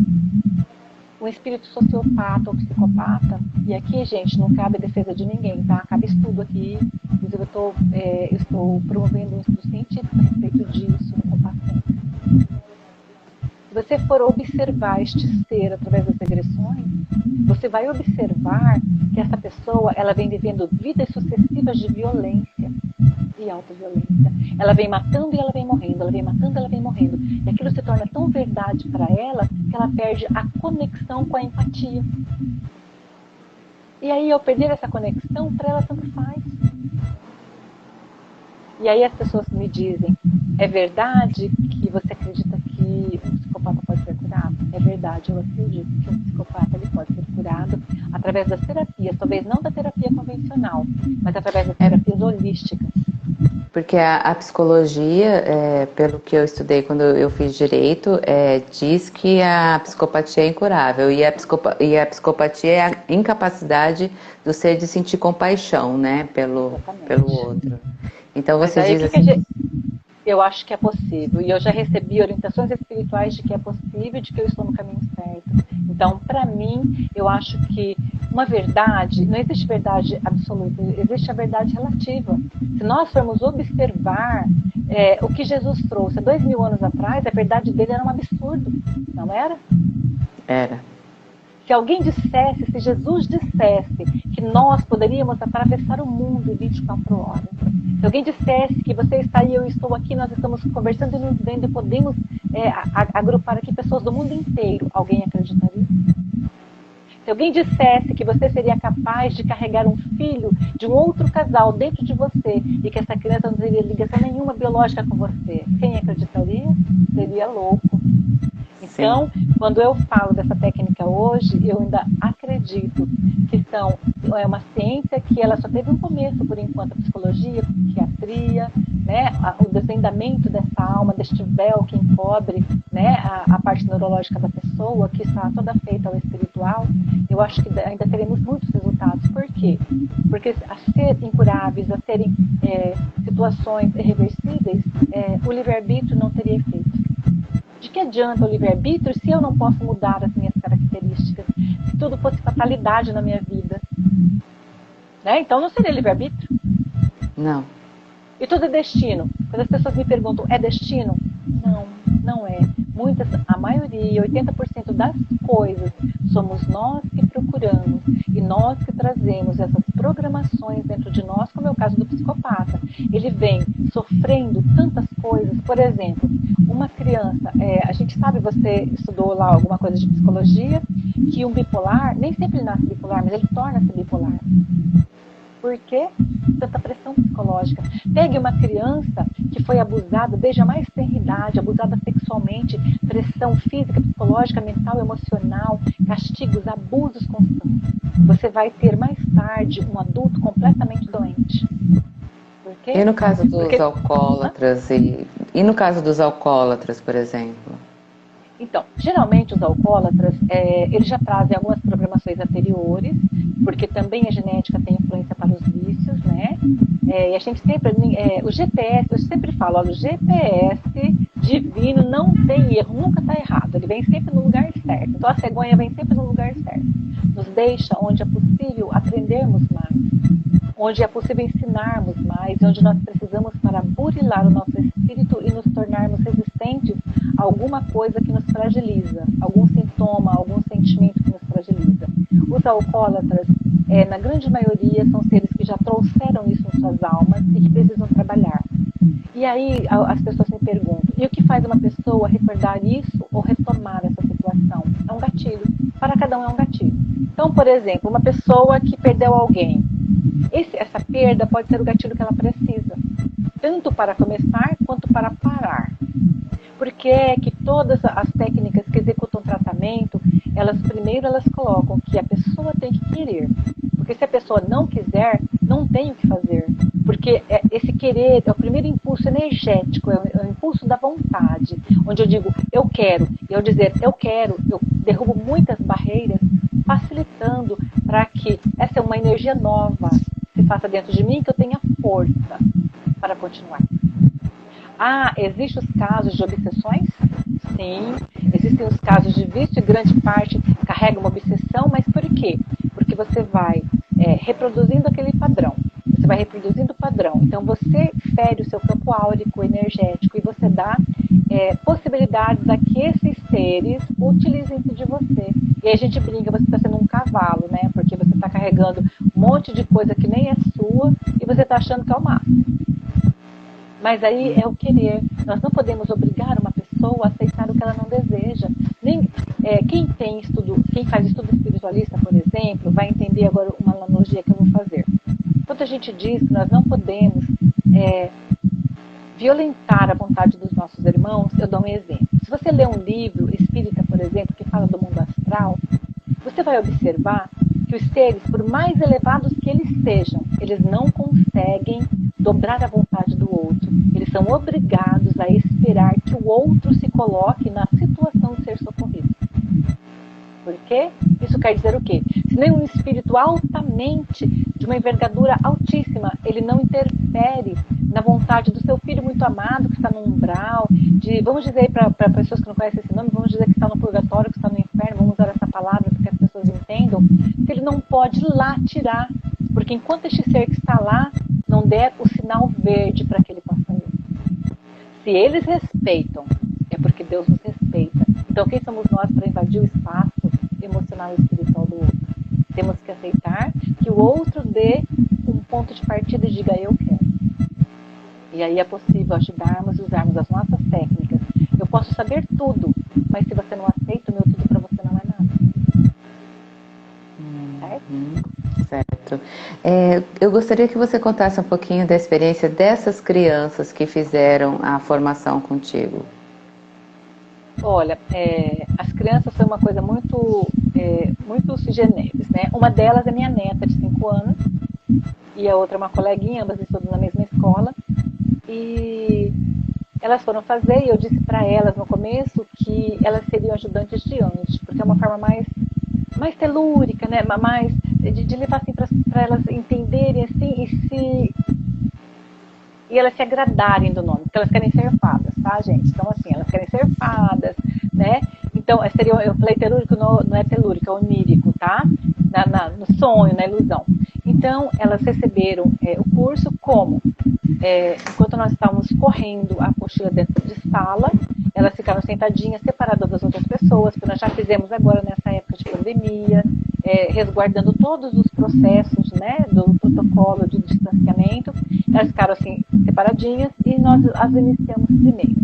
um espírito sociopata ou psicopata, e aqui, gente, não cabe defesa de ninguém, tá? Cabe estudo aqui, inclusive eu estou promovendo um estudo científico a respeito disso com pacientes. Se você for observar este ser através das regressões, você vai observar que essa pessoa, ela vem vivendo vidas sucessivas de violência e autoviolência. Ela vem matando e ela vem morrendo, ela vem matando e ela vem morrendo. E aquilo se torna tão verdade para ela que ela perde a conexão com a empatia. E aí, ao perder essa conexão, para ela tanto faz. E aí as pessoas me dizem, é verdade que você acredita que um psicopata pode ser curado? É verdade, eu acredito que um psicopata ele pode ser curado através das terapias, talvez não da terapia convencional, mas através das terapias holísticas. Porque a psicologia, pelo que eu estudei quando eu fiz direito, diz que a psicopatia é incurável e a psicopatia é a incapacidade do ser de sentir compaixão, né, pelo outro. Então você diz assim... Eu acho que é possível e eu já recebi orientações espirituais de que é possível, de que eu estou no caminho certo. Então, para mim, eu acho que uma verdade, não existe verdade absoluta, existe a verdade relativa. Se nós formos observar o que Jesus trouxe há 2000 anos atrás, a verdade dele era um absurdo, não era? Era. Se alguém dissesse, se Jesus dissesse que nós poderíamos atravessar o mundo em 24 horas, se alguém dissesse que você está aí, eu estou aqui, nós estamos conversando e nos vendo e podemos agrupar aqui pessoas do mundo inteiro, alguém acreditaria? Se alguém dissesse que você seria capaz de carregar um filho de um outro casal dentro de você e que essa criança não teria ligação nenhuma biológica com você, quem acreditaria? Seria louco. Então, quando eu falo dessa técnica hoje, eu ainda acredito que é uma ciência que ela só teve um começo, por enquanto, a psicologia, a psiquiatria, né, o desvendamento dessa alma, deste véu que encobre, né, a parte neurológica da pessoa, que está toda feita ao espiritual. Eu acho que ainda teremos muitos resultados. Por quê? Porque a ser incuráveis, a serem situações irreversíveis, o livre-arbítrio não teria efeito. De que adianta o livre-arbítrio se eu não posso mudar as minhas características? Se tudo fosse fatalidade na minha vida? Né? Então não seria livre-arbítrio? Não. E tudo é destino? Quando as pessoas me perguntam, é destino? Não, não é. A maioria, 80% das coisas, somos nós que procuramos e nós que trazemos essas programações dentro de nós, como é o caso do psicopata. Ele vem sofrendo tantas coisas. Por exemplo, uma criança, a gente sabe, você estudou lá alguma coisa de psicologia, que um bipolar, nem sempre ele nasce bipolar, mas ele torna-se bipolar. Por quê? Tanta pressão psicológica. Pegue uma criança que foi abusada desde a mais tenra idade, abusada sexualmente, pressão física, psicológica, mental, emocional, castigos, abusos constantes. Você vai ter mais tarde um adulto completamente doente. Por quê? E no caso dos alcoólatras, e no caso dos alcoólatras, por exemplo? Então, geralmente os alcoólatras, eles já trazem algumas programações anteriores, porque também a genética tem influência para os vícios, né? E a gente sempre, o GPS, eu sempre falo, olha, o GPS divino não tem erro, nunca está errado, ele vem sempre no lugar certo. Então a cegonha vem sempre no lugar certo. Nos deixa onde é possível aprendermos mais, onde é possível ensinarmos mais, onde nós precisamos para burilar o nosso espírito e nos tornarmos resistentes a alguma coisa que nos fragiliza, algum sintoma, algum sentimento que nos fragiliza. Os alcoólatras, na grande maioria, são seres que já trouxeram isso em suas almas e que precisam trabalhar. E aí as pessoas me perguntam, e o que faz uma pessoa recordar isso ou retomar essa situação? É um gatilho. Para cada um é um gatilho. Então, por exemplo, uma pessoa que perdeu alguém, essa perda pode ser o gatilho que ela precisa, tanto para começar quanto para parar. Porque é que todas as técnicas que executam tratamento, primeiro elas colocam que a pessoa tem que querer. Porque se a pessoa não quiser, não tem o que fazer. Porque esse querer é o primeiro impulso energético, é o impulso da vontade. Onde eu digo, eu quero. E ao dizer, eu quero, eu derrubo muitas barreiras, facilitando para que essa é uma energia nova se faça dentro de mim, que eu tenha força para continuar. Existem os casos de obsessões? Sim. Existem os casos de vício e grande parte carrega uma obsessão, mas por quê? Porque você vai reproduzindo aquele padrão. Você vai reproduzindo o padrão. Então você fere o seu campo áurico, energético, e você dá possibilidades a que esses seres utilizem-se de você. E aí a gente brinca, você está sendo um cavalo, né? Porque você está carregando um monte de coisa que nem é sua e você está achando que é o máximo. Mas aí é o querer. Nós não podemos obrigar uma pessoa a aceitar o que ela não deseja. Quem faz estudo espiritualista, por exemplo, vai entender agora uma analogia que eu vou fazer. Quando a gente diz que nós não podemos violentar a vontade dos nossos irmãos, eu dou um exemplo. Se você lê um livro espírita, por exemplo, que fala do mundo astral, você vai observar que os seres, por mais elevados que eles sejam, eles não conseguem dobrar a vontade do outro. Eles são obrigados a esperar que o outro se coloque na situação de ser socorrido. Por quê? Isso quer dizer o quê? Se nem um espírito altamente, de uma envergadura altíssima, ele não interfere na vontade do seu filho muito amado, que está no umbral, vamos dizer para pessoas que não conhecem esse nome, vamos dizer que está no purgatório, que está no inferno, vamos usar essa palavra para que as pessoas entendam, que ele não pode ir lá tirar, porque enquanto este ser que está lá não der o sinal verde para que ele possa ir. Se eles respeitam, é porque Deus nos respeita. Então quem somos nós para invadir o espaço emocional e espiritual do outro? Temos que aceitar que o outro dê um ponto de partida e diga, eu quero. E aí é possível ajudarmos e usarmos as nossas técnicas. Eu posso saber tudo, mas se você não aceita, o meu tudo para você não é nada. Certo? Eu gostaria que você contasse um pouquinho da experiência dessas crianças que fizeram a formação contigo. Olha, as crianças são uma coisa muito sui generis, né? Uma delas é minha neta de 5 anos e a outra é uma coleguinha, ambas estudam na mesma escola. E elas foram fazer e eu disse para elas no começo que elas seriam ajudantes de anjos, porque é uma forma mais telúrica, né? Mais de levar assim para elas entenderem assim e elas se agradarem do nome, porque elas querem ser fadas, tá, gente? Então, assim, elas querem ser fadas, né? Então, eu falei telúrico, não é telúrico, é onírico, tá? No sonho, na ilusão. Então, Então, elas receberam o curso como, enquanto nós estávamos correndo a apostila dentro de sala, elas ficaram sentadinhas, separadas das outras pessoas, que nós já fizemos agora nessa época de pandemia, resguardando todos os processos, né, do protocolo de distanciamento. Elas ficaram assim, separadinhas, e nós as iniciamos primeiro.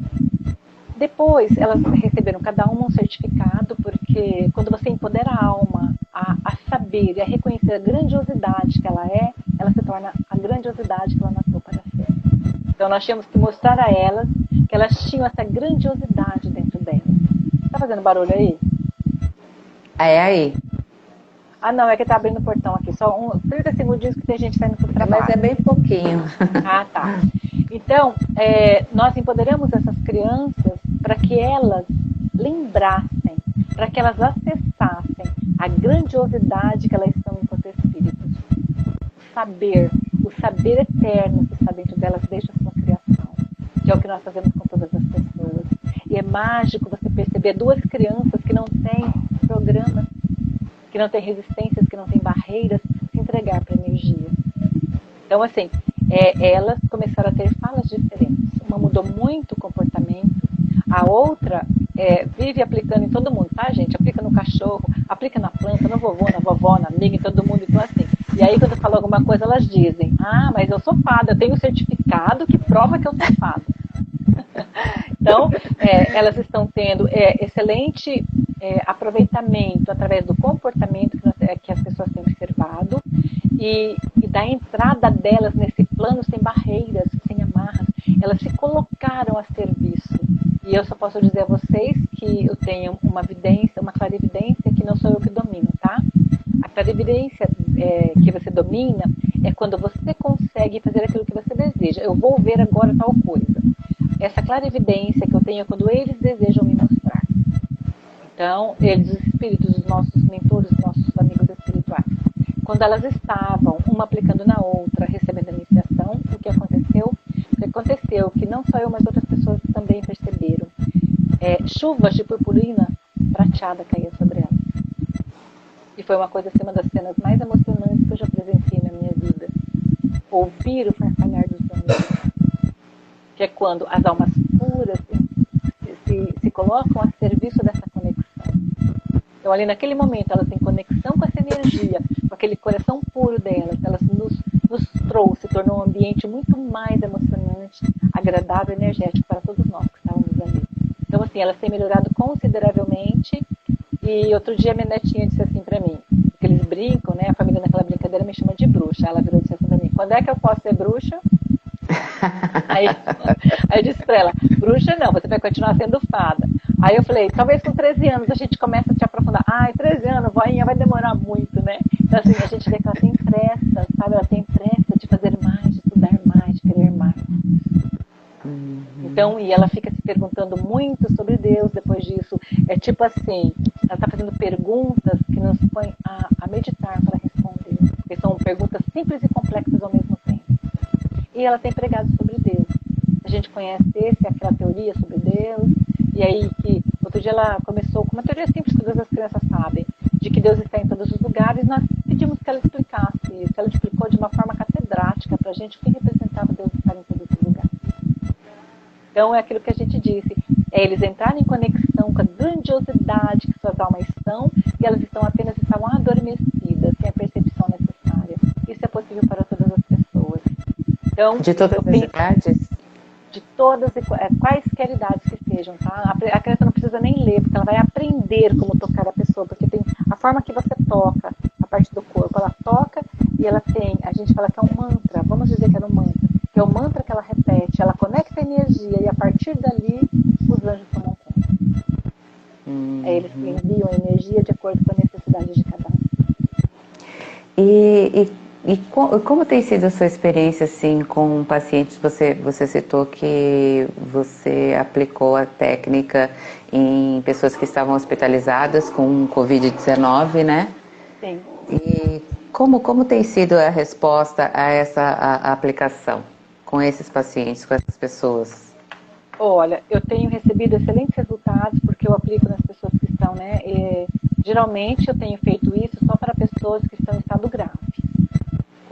Depois, elas receberam cada uma um certificado, porque quando você empodera a alma a saber e a reconhecer a grandiosidade que ela se torna a grandiosidade que ela nasceu para ser. Então, nós tínhamos que mostrar a elas que elas tinham essa grandiosidade dentro delas. Tá fazendo barulho aí? É aí. Ah, não, é que tá abrindo o portão aqui. Só 30 segundinhos que tem gente saindo pro trabalho. Mas é bem pouquinho. Ah, tá. Então, nós empoderamos essas crianças para que elas lembrassem, para que elas acessassem a grandiosidade que elas são enquanto espíritos. O saber eterno que está dentro delas desde a sua criação, que é o que nós fazemos com todas as pessoas. E é mágico você perceber duas crianças que não têm programa, que não têm resistências, que não têm barreiras, se entregar para a energia. Então, assim, elas começaram a ter falas diferentes. Uma mudou muito o comportamento, a outra vive aplicando em todo mundo, tá, gente? Aplica no cachorro, aplica na planta, no vovô, na vovó, na amiga, em todo mundo. Então, assim, e aí quando eu falo alguma coisa, elas dizem: ah, mas eu sou fada, eu tenho um certificado que prova que eu sou fada. Então, elas estão tendo excelente aproveitamento através do comportamento que as pessoas têm observado e da entrada delas nesse plano sem barreiras, sem amarras. Elas se colocaram a serviço. E eu só posso dizer a vocês que eu tenho uma clarividência que não sou eu que domino, tá? A clarividência que você domina é quando você consegue fazer aquilo que você deseja. Eu vou ver agora tal coisa. Essa clarividência que eu tenho é quando eles desejam me mostrar. Então, eles, os espíritos, os nossos mentores, os nossos amigos espirituais, quando elas estavam, uma aplicando na outra, recebendo a iniciação, o que aconteceu? O que aconteceu, que não só eu, mas outras pessoas também perceberam. Chuvas de purpurina prateada caíam sobre elas. E foi uma coisa, assim, uma das cenas mais emocionantes que eu já presenciei na minha vida. Ouvir o farfalhar dos anjos. Que é quando as almas puras se colocam a serviço dessa conexão. Então, ali naquele momento, elas têm conexão com essa energia, com aquele coração puro delas, elas nos trouxe, tornou um ambiente muito mais emocionante, agradável, energético para todos nós que estávamos ali. Então, assim, elas têm melhorado consideravelmente. E outro dia minha netinha disse assim para mim, porque eles brincam, né? A família naquela brincadeira me chama de bruxa. Ela virou e disse assim para mim: quando é que eu posso ser bruxa? Aí eu disse pra ela: bruxa não, você vai continuar sendo fada. Aí eu falei: talvez com 13 anos a gente comece a te aprofundar. Ai, 13 anos, voinha, vai demorar muito, né? Então, assim, a gente vê que ela tem pressa, sabe? Ela tem pressa de fazer mais, de estudar mais, de querer mais. Então, e ela fica se perguntando muito sobre Deus depois disso. É tipo assim, ela está fazendo perguntas que nos põem a meditar para responder. Porque são perguntas simples e complexas ao mesmo tempo. E ela tem pregado sobre Deus. A gente conhece aquela teoria sobre Deus. E aí, que outro dia ela começou com uma teoria simples que todas as crianças sabem, de que Deus está em todos os lugares. Nós pedimos que ela explicasse isso. Ela explicou de uma forma catedrática para a gente o que representava Deus estar em todos os lugares. Então, é aquilo que a gente disse, eles entrarem em conexão com a grandiosidade que suas almas estão, e elas estavam adormecidas, sem a percepção necessária. Isso é possível para todas as pessoas. Então, de todas as idades? De todas, quaisquer idades que sejam, tá? A criança não precisa nem ler, porque ela vai aprender como tocar a pessoa, porque tem a forma que você toca, a parte do corpo, ela toca e ela tem, a gente fala que é um mantra, vamos dizer que era um mantra, que é o mantra que ela repete, ela conecta a energia e a partir dali os anjos tomam conta. Aí eles enviam a energia de acordo com a necessidade de cada um. E como tem sido a sua experiência assim, com pacientes? Você citou que você aplicou a técnica em pessoas que estavam hospitalizadas com Covid-19, né? Sim. E como tem sido a resposta a essa aplicação com esses pacientes, com essas pessoas? Olha, eu tenho recebido excelentes resultados porque eu aplico nas pessoas que estão, né? Geralmente eu tenho feito isso só para pessoas que estão em estado grave.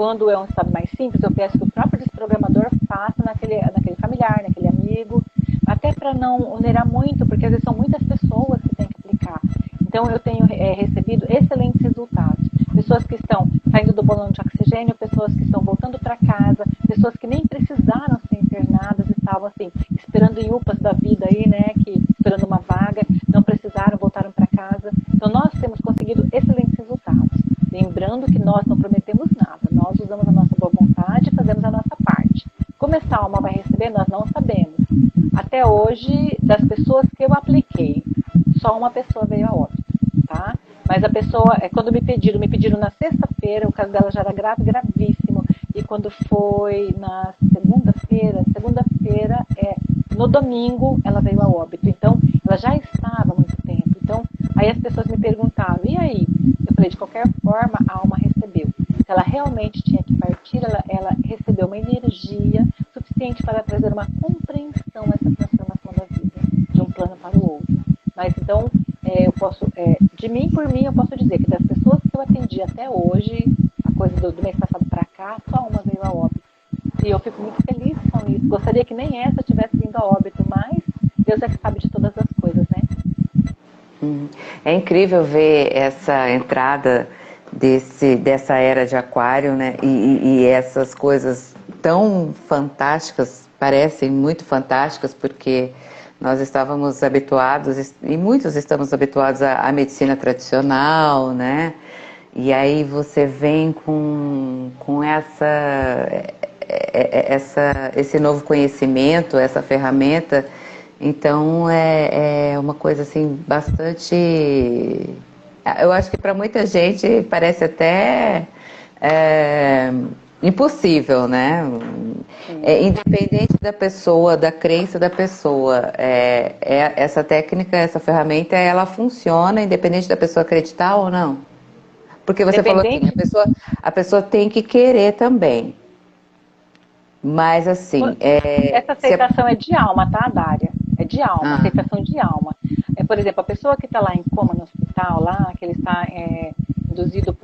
quando é um estado mais simples, eu peço que o próprio desprogramador faça naquele familiar, naquele amigo, até para não onerar muito, porque às vezes são muitas pessoas que têm que aplicar. Então, eu tenho recebido excelentes resultados. Pessoas que estão saindo do balão de oxigênio, pessoas que estão voltando para casa, pessoas que nem precisaram ser internadas, estavam assim, esperando em UPAs da vida aí, né, esperando uma vaga, não precisaram, voltaram para casa. Então, nós temos conseguido excelentes resultados. Lembrando que nós não prometemos nada, nós usamos a nossa boa vontade e fazemos a nossa parte. Como essa alma vai receber, nós não sabemos. Até hoje, das pessoas que eu apliquei, só uma pessoa veio a óbito, tá? Mas a pessoa, quando me pediram na sexta-feira, o caso dela já era grave, gravíssimo, e quando foi na segunda-feira, no domingo, ela veio a óbito. Então, ela já estava há muito tempo. Então, aí as pessoas me perguntavam, e aí? Eu falei, de qualquer forma, a alma recebeu. Se ela realmente tinha que partir, ela recebeu uma energia suficiente para trazer uma compreensão a essa transformação da vida, de um plano para o outro. Mas então, eu posso, de mim por mim, eu posso dizer que das pessoas que eu atendi até hoje, a coisa do mês passado para cá, só uma veio a óbito. E eu fico muito feliz com isso. Gostaria que nem essa tivesse vindo a óbito, mas Deus é que sabe de todas as coisas, né? É incrível ver essa entrada dessa era de Aquário, né? E essas coisas tão fantásticas, parecem muito fantásticas, porque nós estávamos habituados, e muitos estamos habituados à medicina tradicional, né? E aí você vem com esse novo conhecimento, essa ferramenta. Então é uma coisa assim bastante. Eu acho que para muita gente parece até impossível, né? Independente da pessoa, da crença da pessoa, essa técnica, essa ferramenta, ela funciona independente da pessoa acreditar ou não. Porque você falou assim, a pessoa tem que querer também. Mas assim... Essa aceitação é de alma, tá, Dária? É de alma, aceitação de alma. Por exemplo, a pessoa que está lá em coma no hospital, lá, que ele está induzido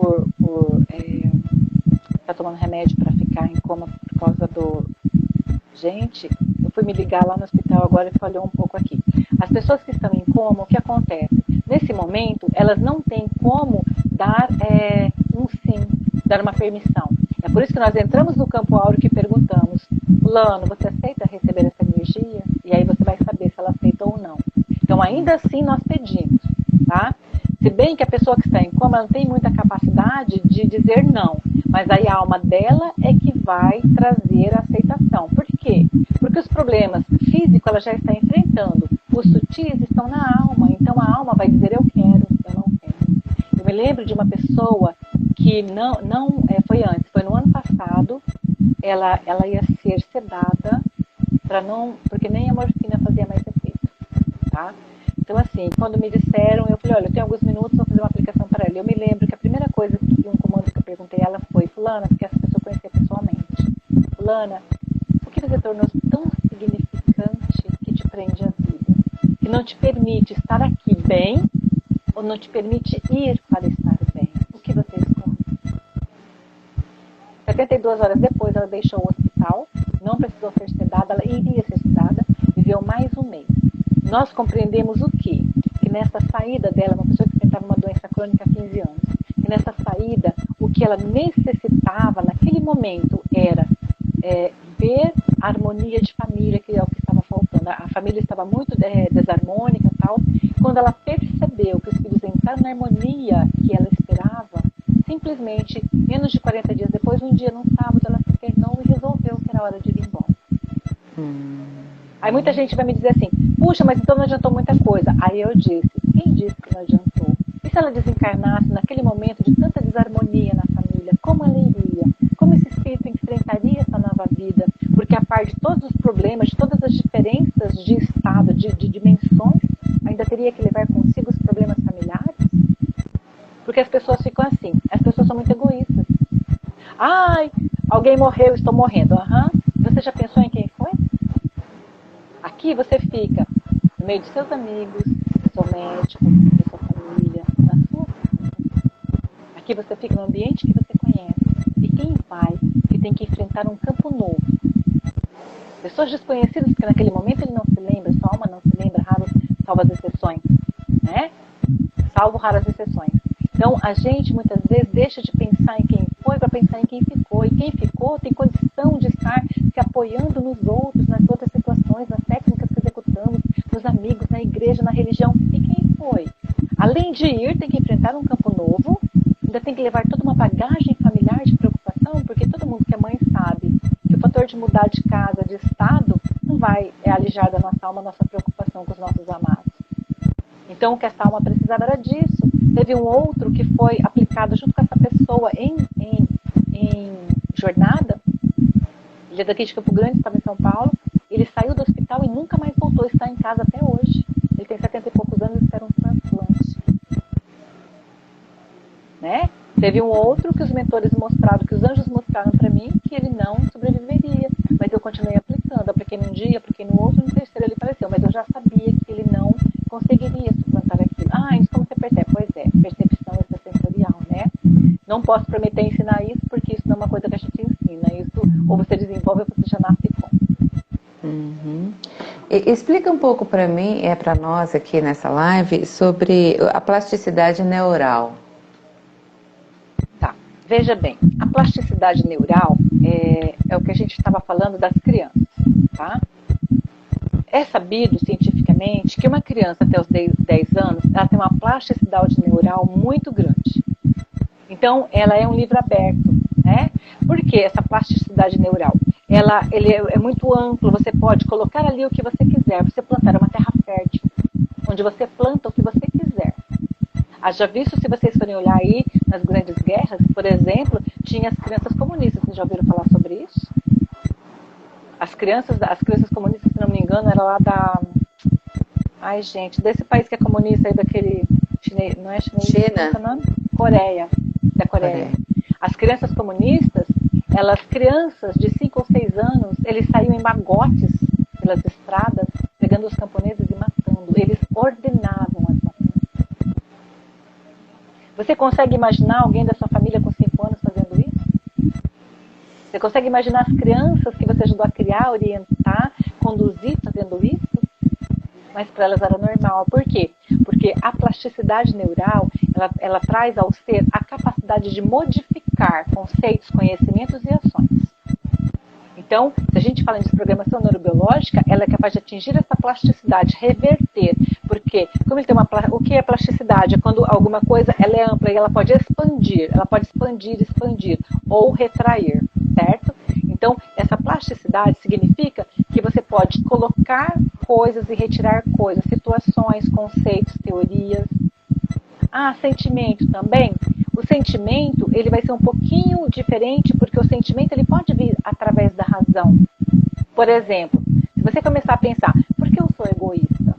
está tomando remédio para ficar em coma por causa do... Gente, eu fui me ligar lá no hospital agora e falhou um pouco aqui. As pessoas que estão em coma, o que acontece? Nesse momento, elas não têm como dar um sim, dar uma permissão. É por isso que nós entramos no campo áureo e perguntamos, fulano, você aceita receber essa energia? E aí você vai saber se ela aceita ou não. Então, ainda assim, nós pedimos, tá? Se bem que a pessoa que está em coma não tem muita capacidade de dizer não, mas aí a alma dela é que vai trazer a aceitação. Por quê? Porque os problemas físicos ela já está enfrentando, os sutis estão na alma, então a alma vai dizer eu quero, eu não quero. Eu me lembro de uma pessoa que não foi antes, foi no ano passado, ela ia ser sedada, porque nem a morfina fazia mais efeito, tá? Então, assim, quando me disseram, eu falei, olha, eu tenho alguns minutos, vou fazer uma aplicação para ela. Eu me lembro que a primeira coisa um comando que eu perguntei a ela foi, fulana, porque essa pessoa eu conhecia pessoalmente. Fulana, o que você tornou tão significante que te prende a vida? Que não te permite estar aqui bem ou não te permite ir para estar bem? O que você escolhe? 72 horas depois, ela deixou o hospital, não precisou ser sedada, ela iria ser sedada, viveu mais um mês. Nós compreendemos o quê? Que nessa saída dela, uma pessoa que enfrentava uma doença crônica há 15 anos, que nessa saída, o que ela necessitava naquele momento era ver a harmonia de família, que é o que estava faltando. A família estava muito desarmônica e tal. Quando ela percebeu que os filhos entraram na harmonia que ela esperava, simplesmente, menos de 40 dias depois, um dia, num sábado, ela se internou e resolveu que era hora de ir embora. Aí muita gente vai me dizer assim, puxa, mas então não adiantou muita coisa. Aí eu disse, quem disse que não adiantou? E se ela desencarnasse naquele momento de tanta desarmonia na família, como ela iria? Como esse espírito enfrentaria essa nova vida? Porque a par de todos os problemas, de todas as diferenças de estado, de dimensões, ainda teria que levar consigo os problemas familiares? Porque as pessoas ficam assim, as pessoas são muito egoístas. Ai, alguém morreu, estou morrendo. Você já pensou em quem foi? Aqui você fica no meio de seus amigos, do seu médico, da sua família, na sua família. Aqui você fica no ambiente que você conhece. E quem vai que tem que enfrentar um campo novo? Pessoas desconhecidas que naquele momento ele não se lembra, sua alma não se lembra, salvo as exceções, né? Salvo raras exceções. Então, a gente muitas vezes deixa de pensar em quem foi para pensar em quem ficou. E quem ficou tem condição de estar se apoiando nos outros, nas outras situações, nas técnicas que executamos, nos amigos, na igreja, na religião. E quem foi? Além de ir, tem que enfrentar um campo novo, ainda tem que levar toda uma bagagem familiar de preocupação, porque todo mundo que é mãe sabe que o fator de mudar de casa, de estado, não vai alijar da nossa alma a nossa preocupação com os nossos amados. Então, o que essa alma precisava era disso. Teve um outro que foi aplicado junto com essa pessoa em jornada. Ele é daqui de Campo Grande, estava em São Paulo. Ele saiu do hospital e nunca mais voltou. Está em casa até hoje. Ele tem 70 e poucos anos e espera um transplante. Né? Teve um outro que os mentores mostraram, que os anjos mostraram para mim, que ele não sobreviveria. Mas eu continuei aplicando. Apliquei num dia, apliquei no outro, no terceiro ele faleceu. Mas eu já sabia que ele não conseguiria suplantar aquilo. Isso como você percebe? Pois é, percepção extrasensorial, né? Não posso prometer ensinar isso, porque isso não é uma coisa que a gente ensina. Isso ou você desenvolve ou você já nasce com. Uhum. Explica um pouco para mim, para nós aqui nessa live, sobre a plasticidade neural. Tá, veja bem, a plasticidade neural é o que a gente estava falando das crianças, tá? É sabido cientificamente que uma criança até os 10 anos, ela tem uma plasticidade neural muito grande. Então, ela é um livro aberto, né? Por que essa plasticidade neural? Ele é muito amplo, você pode colocar ali o que você quiser. Você plantar uma terra fértil, onde você planta o que você quiser. Haja visto, se vocês forem olhar aí, nas grandes guerras, por exemplo, tinha as crianças comunistas. Vocês já ouviram falar sobre isso? As crianças comunistas, se não me engano, era lá da... desse país que é comunista aí, daquele... Chinês, não é chinês? China. Não é o nome? Coreia. Da Coreia. As crianças comunistas, crianças de 5 ou 6 anos, eles saíam em magotes pelas estradas, pegando os camponeses e matando. Eles ordenavam as matanças. Você consegue imaginar alguém da sua família com 5 anos fazendo isso? Você consegue imaginar as crianças que você ajudou a criar, orientar, conduzir fazendo isso? Mas para elas era normal. Por quê? Porque a plasticidade neural, ela traz ao ser a capacidade de modificar conceitos, conhecimentos e ações. Então, se a gente fala em desprogramação neurobiológica, ela é capaz de atingir essa plasticidade, reverter. Porque, como ele tem o que é plasticidade? É quando alguma coisa ela é ampla e ela pode expandir, expandir, ou retrair, certo? Então, essa plasticidade significa que você pode colocar coisas e retirar coisas, situações, conceitos, teorias. Sentimento também. O sentimento, ele vai ser um pouquinho diferente, porque o sentimento ele pode vir através da razão. Por exemplo, se você começar a pensar, por que eu sou egoísta?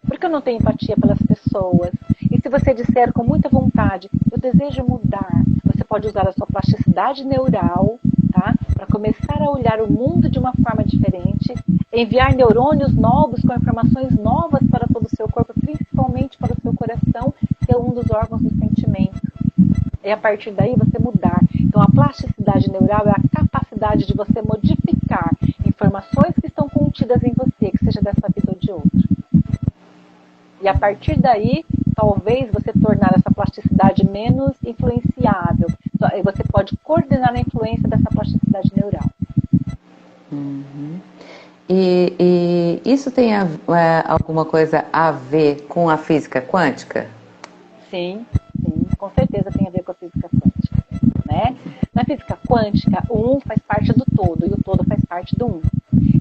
Por que eu não tenho empatia pelas pessoas? E se você disser com muita vontade, eu desejo mudar, você pode usar a sua plasticidade neural, tá? Para começar a olhar o mundo de uma forma diferente, enviar neurônios novos com informações novas para todo o seu corpo, principalmente para o seu coração, que é um dos órgãos do sentimento. E a partir daí você mudar. Então a plasticidade neural é a capacidade de você modificar informações que estão contidas em você, que seja dessa vida ou de outra. E a partir daí, talvez você tornar essa plasticidade menos influenciável. Você pode coordenar a influência dessa plasticidade neural. Uhum. E isso tem alguma coisa a ver com a física quântica? Sim, com certeza tem a ver com a física quântica, né? Na física quântica, o 1 faz parte do todo e o todo faz parte do 1.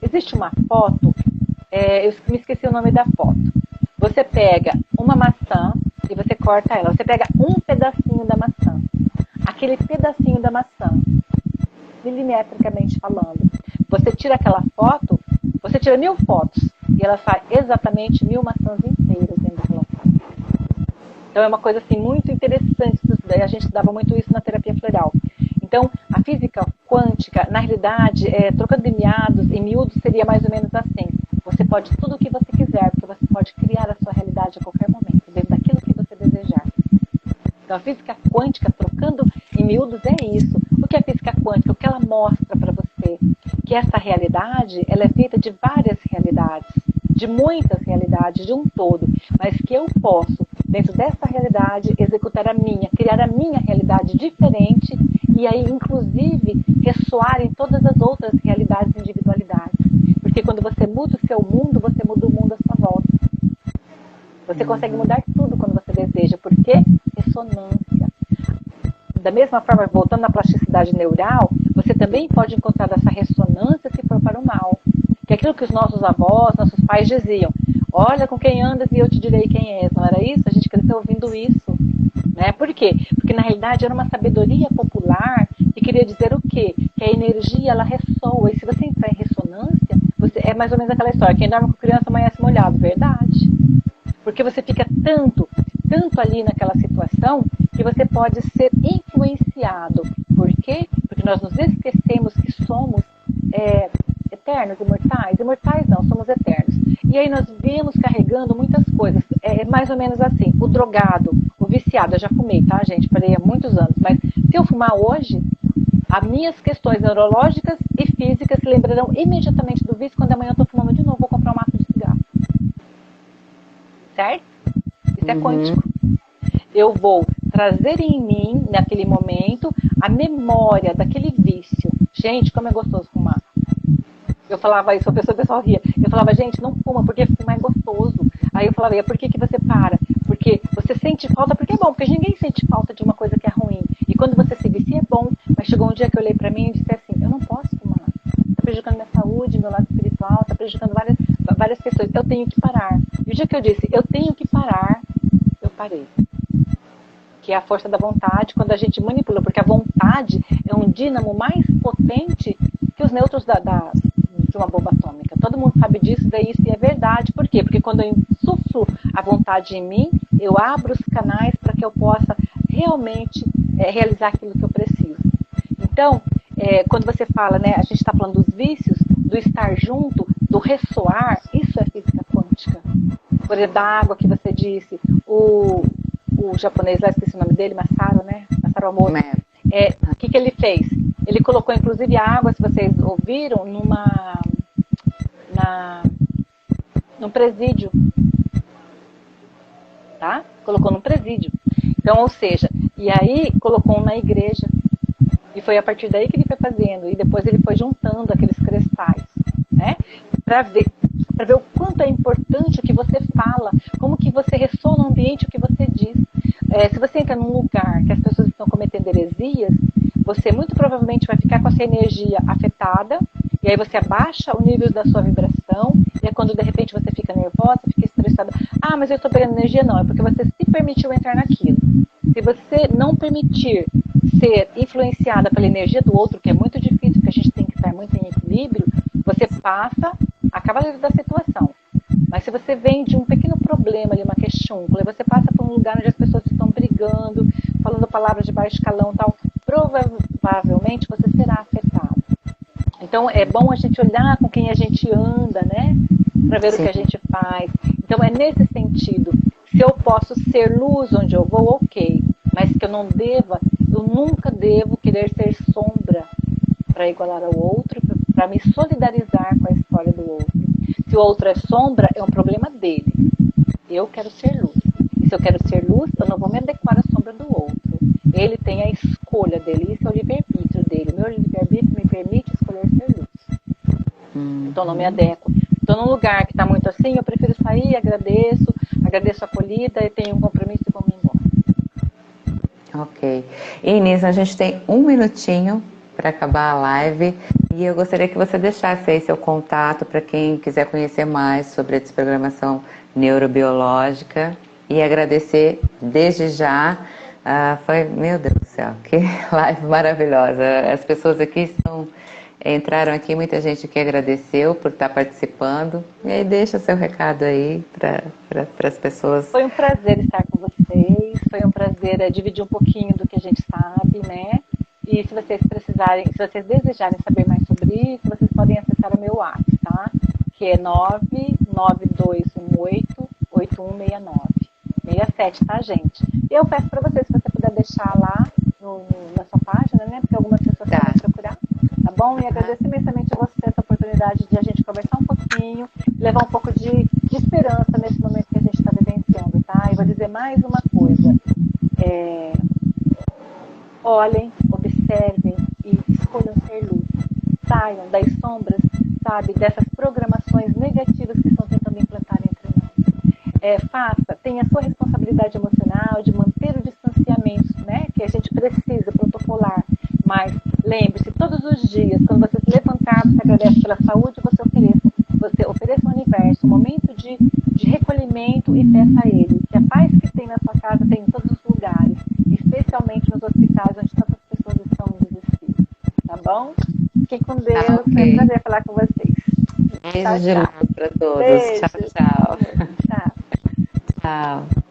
Existe uma foto, eu me esqueci o nome da foto. Você pega uma maçã e você corta ela. Você pega um pedacinho da maçã. Aquele pedacinho da maçã, milimetricamente falando, você tira aquela foto, você tira 1000 fotos e ela sai exatamente 1000 maçãs inteiras dentro daquela foto. Então é uma coisa assim muito interessante. A gente dava muito isso na terapia floral. Então a física quântica, na realidade, trocando em miúdos, seria mais ou menos assim. Você pode tudo o que você quiser, porque você pode criar a sua realidade a qualquer momento, dentro daquilo que você desejar. Então a física quântica, trocando em miúdos, é isso. O que que é a física quântica? O que ela mostra para você? Que essa realidade, ela é feita de várias realidades, de muitas realidades, de um todo, mas que eu posso, dentro dessa realidade, executar a minha, criar a minha realidade diferente e aí, inclusive, ressoar em todas as outras realidades e individualidades. Porque quando você muda o seu mundo, você muda o mundo à sua volta. Você consegue mudar tudo quando você deseja. Por quê? Ressonância. Da mesma forma, voltando à plasticidade neural, você também pode encontrar essa ressonância se for para o mal. Que é aquilo que os nossos avós, nossos pais diziam: olha com quem andas e eu te direi quem és. Não era isso? A gente cresceu ouvindo isso. Né? Por quê? Porque na realidade era uma sabedoria popular que queria dizer o quê? Que a energia, ela ressoa. E se você entrar em ressonância, é mais ou menos aquela história: quem dorme com criança amanhece molhado. Verdade. Porque você fica tanto ali naquela situação, que você pode ser influenciado. Por quê? Porque nós nos esquecemos que somos eternos, imortais. Imortais não, somos eternos. E aí nós vemos carregando muitas coisas. É mais ou menos assim: o drogado, o viciado. Eu já fumei, tá, gente? Parei há muitos anos. Mas se eu fumar hoje, as minhas questões neurológicas e físicas se lembrarão imediatamente do vício. Quando amanhã eu estou fumando de novo, vou comprar um maço de cigarro. Certo? Isso é quântico. Eu vou trazer em mim, naquele momento, a memória daquele vício. Gente, como é gostoso fumar. Eu falava isso, o pessoal ria. Eu falava: gente, não fuma, porque fumar é gostoso. Aí eu falava: e por que você para? Porque você sente falta, porque é bom, porque ninguém sente falta de uma coisa que é ruim. E quando você se vicia é bom, mas chegou um dia que eu olhei pra mim e disse assim: eu não posso fumar. Tá prejudicando minha saúde, meu lado espiritual, tá prejudicando várias questões. Eu tenho que parar. E o dia que eu disse: eu tenho que parar, eu parei. Que é a força da vontade, quando a gente manipula, porque a vontade é um dínamo mais potente que os nêutrons de uma bomba atômica. Todo mundo sabe disso, daí isso é verdade. Por quê? Porque quando eu insuflo a vontade em mim, eu abro os canais para que eu possa realmente realizar aquilo que eu preciso. Então, quando você fala, né, a gente está falando dos vícios, do estar junto, do ressoar, isso é física quântica. Por exemplo, da água que você disse, o japonês lá, esqueci o nome dele, Masaru, né? Masaru Emoto. O que ele fez? Ele colocou, inclusive, a água, se vocês ouviram, num presídio. Tá? Colocou num presídio. Então, ou seja, e aí colocou na igreja. E foi a partir daí que ele foi fazendo. E depois ele foi juntando aqueles cristais, né? Para ver o quanto é importante o que você fala, como que você ressoa no ambiente o que você diz. Se você entra num lugar que as pessoas estão cometendo heresias, você muito provavelmente vai ficar com essa energia afetada, e aí você abaixa o nível da sua vibração, e é quando de repente você fica nervosa, fica estressada. Ah, mas eu estou pegando energia? Não, é porque você se permitiu entrar naquilo. Se você não permitir ser influenciada pela energia do outro, que é muito difícil, porque a gente tem que estar muito em equilíbrio, você passa a cavaleiro da situação. Mas se você vem de um pequeno problema, ali, uma queixúncula, e você passa por um lugar onde as pessoas estão brigando, falando palavras de baixo escalão e tal, provavelmente você será afetado. Então é bom a gente olhar com quem a gente anda, né? Para ver Sim. o que a gente faz. Então é nesse sentido. Se eu posso ser luz onde eu vou, ok. Mas que eu nunca devo querer ser sombra para igualar ao outro, para me solidarizar com a história do outro. Se o outro é sombra, é um problema dele. Eu quero ser luz. E se eu quero ser luz, eu não vou me adequar à sombra do outro. Ele tem a escolha dele, isso é o livre-arbítrio dele. O meu livre-arbítrio me permite escolher ser luz. Então não me adequo. Estou num lugar que está muito assim, eu prefiro sair, agradeço a acolhida e tenho um compromisso e vou me embora. Ok. E Inês, a gente tem 1 minutinho para acabar a live e eu gostaria que você deixasse aí seu contato para quem quiser conhecer mais sobre a desprogramação neurobiológica e agradecer desde já. Meu Deus do céu, que live maravilhosa. As pessoas aqui entraram aqui, muita gente que agradeceu por estar participando. E aí deixa seu recado aí para as pessoas. Foi um prazer estar com vocês, foi um prazer dividir um pouquinho do que a gente sabe, né? E se vocês desejarem saber mais sobre isso, vocês podem acessar o meu WhatsApp, tá? Que é 99218-8169. 67, tá, gente? E eu peço para vocês, se você puder deixar lá na sua página, né? Porque algumas pessoas dizer mais uma coisa. Olhem, observem e escolham ser luz. Saiam das sombras, sabe, dessas programações negativas que estão tentando implantar entre nós. Tenha a sua responsabilidade emocional de manter o distanciamento, né, que a gente precisa protocolar. Mas lembre-se, todos os dias, quando você se levantar, você agradece pela saúde, você ofereça ao universo um momento de recolhimento e peça a ele que a paz que tem na sua casa tem em todos os lugares, especialmente nos hospitais onde tantas pessoas estão em desespero. Tá bom? Fiquem com Deus, Tá, ok. foi um prazer falar com vocês. Beijo de luz para todos. Beijo. Tchau, tchau. Tchau. Tchau.